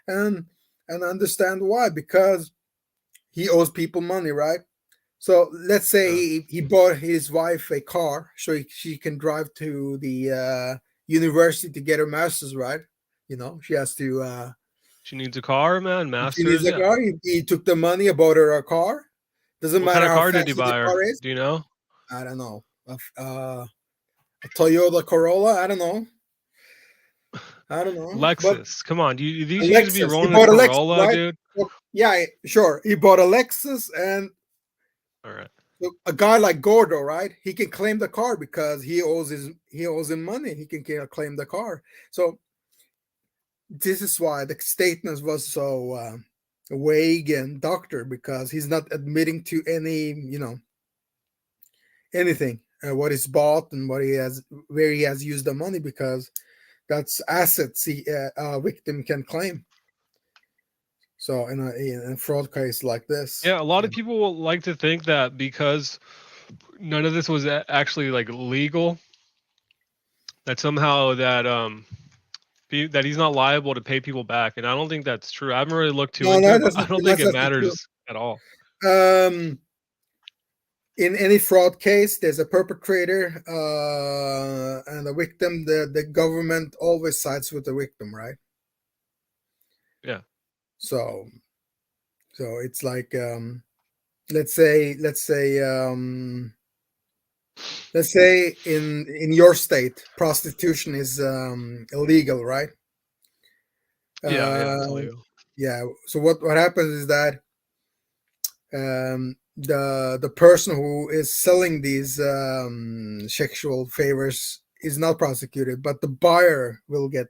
and understand why, because he owes people money, right? So let's say he bought his wife a car so she can drive to the university to get her master's, right? You know, she has to. She needs a car, man. She needs Masters, a yeah. car. He took the money, bought her a car. Doesn't What kind matter of how car did he fancy the buy her? car is. Do you know? I don't know. A Toyota Corolla. I don't know. But Lexus. Come on, these a used to be Lexus. He rolling a bought a Lexus, Corolla, right? dude. Well, yeah, sure. He bought a Lexus, and All right. a guy like Gordo, right? He can claim the car because he owes him money. He can claim the car. So this is why the statement was so vague and doctored, because he's not admitting to any, anything, what is bought and where he has used the money, because that's assets a victim can claim. So in a fraud case like this, Yeah, a lot of people will like to think that because none of this was actually like legal, that somehow that he's not liable to pay people back, and I don't think that's true. I haven't really looked too into it, but I don't think it matters at all. In any fraud case, there's a perpetrator and a victim. The government always sides with the victim, right? Yeah. So it's like, let's say in your state, prostitution is illegal, right? Yeah, it's illegal. Yeah. So what happens is that the person who is selling these sexual favors is not prosecuted, but the buyer will get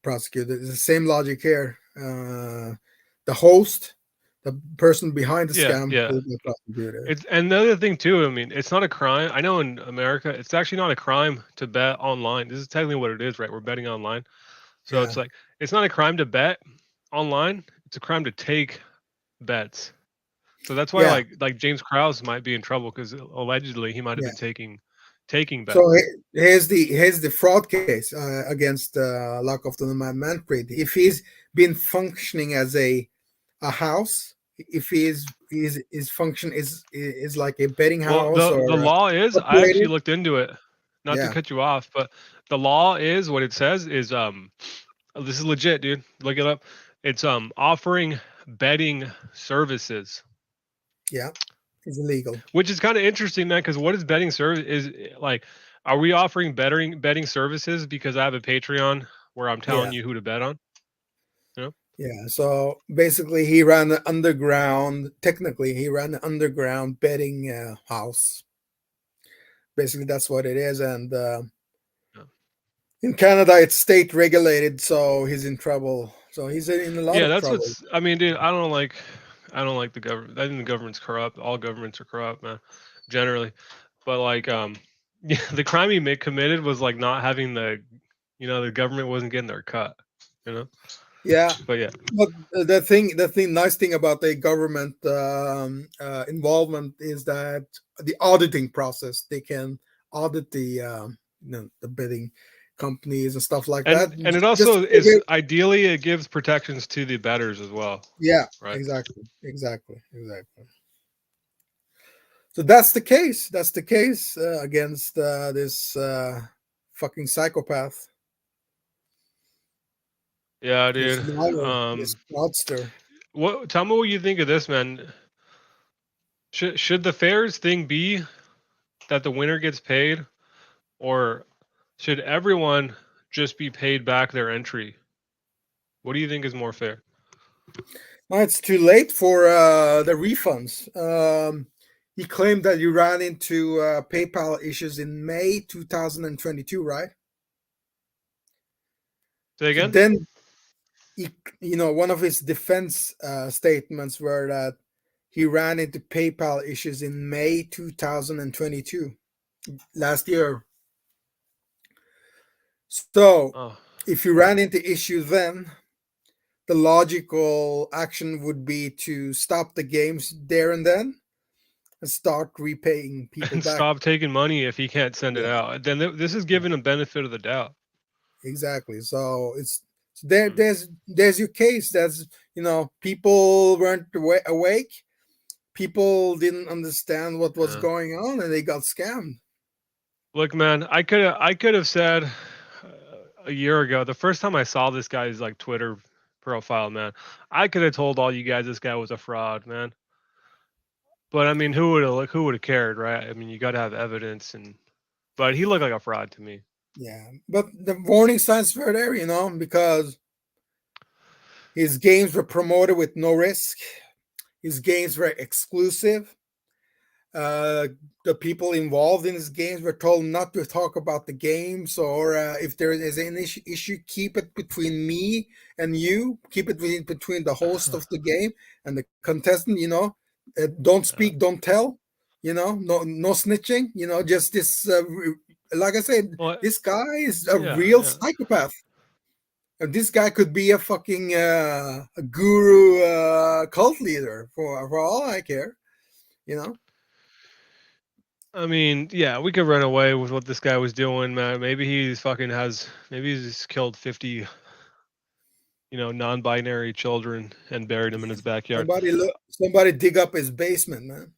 prosecuted. It's the same logic here. The host, the person behind the scam, will get prosecuted. And the other thing too, I mean, it's not a crime. I know in America, it's actually not a crime to bet online. This is technically what it is, right? We're betting online. So it's like, it's not a crime to bet online. It's a crime to take bets. So that's why like James Krause might be in trouble, because allegedly he might have been taking bets. So here's the fraud case against Luck of the Manfred. If he's been functioning as a house, if his function is like a betting house, the law is, I actually looked into it, not to cut you off, but the law is, what it says is this is legit, dude. Look it up. It's offering betting services. Yeah, it's illegal. Which is kind of interesting, man, because what is betting service is like, are we offering betting services because I have a Patreon where I'm telling you who to bet on? You know? Yeah, so basically he ran the underground, technically he ran the underground betting house. Basically that's what it is, and in Canada it's state regulated, so he's in trouble. So he's in a lot of trouble. What's, I mean, dude, I don't like the government. I think the government's corrupt. All governments are corrupt, man, generally. But like, yeah, the crime he committed was like not having the government wasn't getting their cut, you know? Yeah. But yeah. But nice thing about the government involvement is that the auditing process, they can audit the betting companies and stuff like that. And it also is, ideally, it gives protections to the bettors as well. Yeah, right. Exactly. So that's the case. That's the case against this fucking psychopath. Yeah, dude. This monster. Tell me what you think of this, man. Should the fairs thing be that the winner gets paid, or should everyone just be paid back their entry? What do you think is more fair? Well, it's too late for the refunds. He claimed that you ran into PayPal issues in May 2022, right? Say again? Then, one of his defense statements were that he ran into PayPal issues in May 2022, last year. So, Oh. if you ran into issues then, the logical action would be to stop the games there and then and start repaying people And back. stop taking money if he can't send it out. Then this is giving him benefit of the doubt. Exactly. So there's your case. That's people weren't awake. People didn't understand what was going on, and they got scammed. Look, man, I could have said a year ago, the first time I saw this guy's like Twitter profile, man, I could have told all you guys this guy was a fraud, man. But I mean, who would have cared, right? I mean, you got to have evidence, but he looked like a fraud to me. Yeah, but the warning signs were there, because his games were promoted with no risk. His games were exclusive. The people involved in his games were told not to talk about the games, or if there is an issue, keep it between me and you. Keep it between the host of the game and the contestant. Don't speak, don't tell. No snitching. Just this. Like I said, this guy is a real psychopath. And this guy could be a fucking a guru cult leader for all I care. I mean, yeah, we could run away with what this guy was doing, man. Maybe he's killed 50, non-binary children and buried them in his backyard. Somebody dig up his basement, man.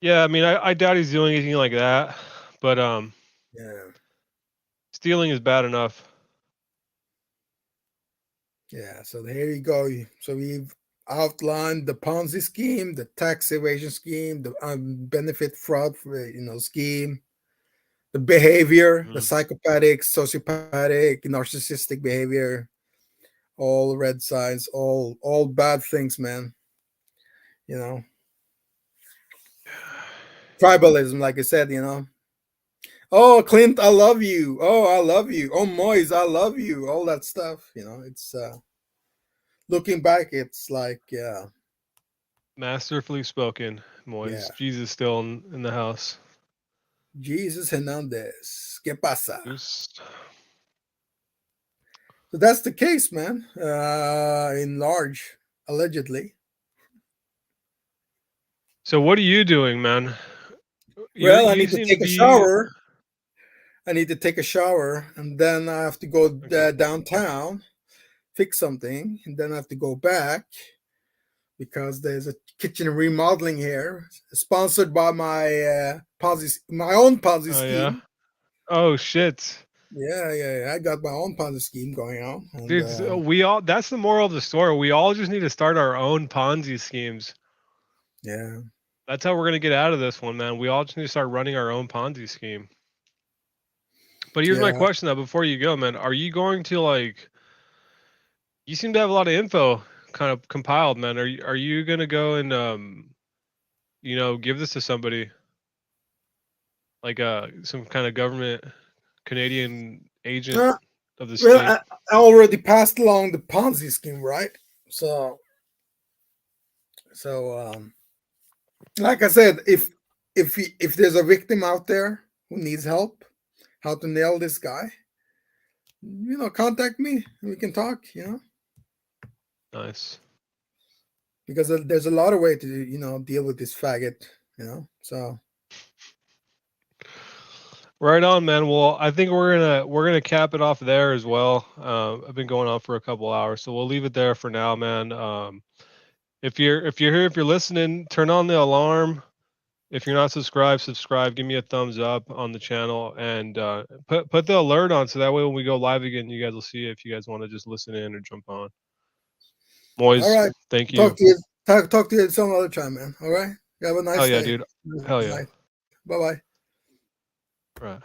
Yeah, I mean, I doubt he's doing anything like that, but stealing is bad enough. Yeah, so here you go. So we've outlined the Ponzi scheme, the tax evasion scheme, the benefit fraud scheme, the behavior, the psychopathic, sociopathic, narcissistic behavior, all red signs, all bad things, man. Tribalism, like I said, Oh, Clint, I love you. Oh, I love you. Oh, Moise, I love you. All that stuff, it's looking back, it's like, yeah. Masterfully spoken, Moise. Yeah. Jesus still in the house. Jesus Hernandez. ¿Qué pasa? So that's the case, man. In large, allegedly. So what are you doing, man? Well, I need to take a shower. I need to take a shower, and then I have to go downtown, fix something, and then I have to go back because there's a kitchen remodeling here, sponsored by my own Ponzi scheme. Yeah? Oh shit! Yeah. I got my own Ponzi scheme going on. And, dude, that's the moral of the story. We all just need to start our own Ponzi schemes. Yeah. That's how we're gonna get out of this one, man. We all just need to start running our own Ponzi scheme. But here's my question, though, before you go, man. Are you going to you seem to have a lot of info kind of compiled, man. Are you gonna go and give this to somebody? Like some kind of government Canadian agent of the state? Well, I already passed along the Ponzi scheme, right? So like I said, if there's a victim out there who needs help, how to nail this guy, contact me. We can talk. Nice. Because there's a lot of way to deal with this faggot. So. Right on, man. Well, I think we're gonna cap it off there as well. I've been going on for a couple hours, so we'll leave it there for now, man. If you're here, if you're listening, turn on the alarm. If you're not subscribed, subscribe. Give me a thumbs up on the channel, and put the alert on so that way when we go live again, you guys will see it if you guys want to just listen in or jump on. Moise, all right. Thank you. Talk to you some other time, man. All right. You have a nice day. Hell yeah, dude. Hell yeah. Bye bye. Right.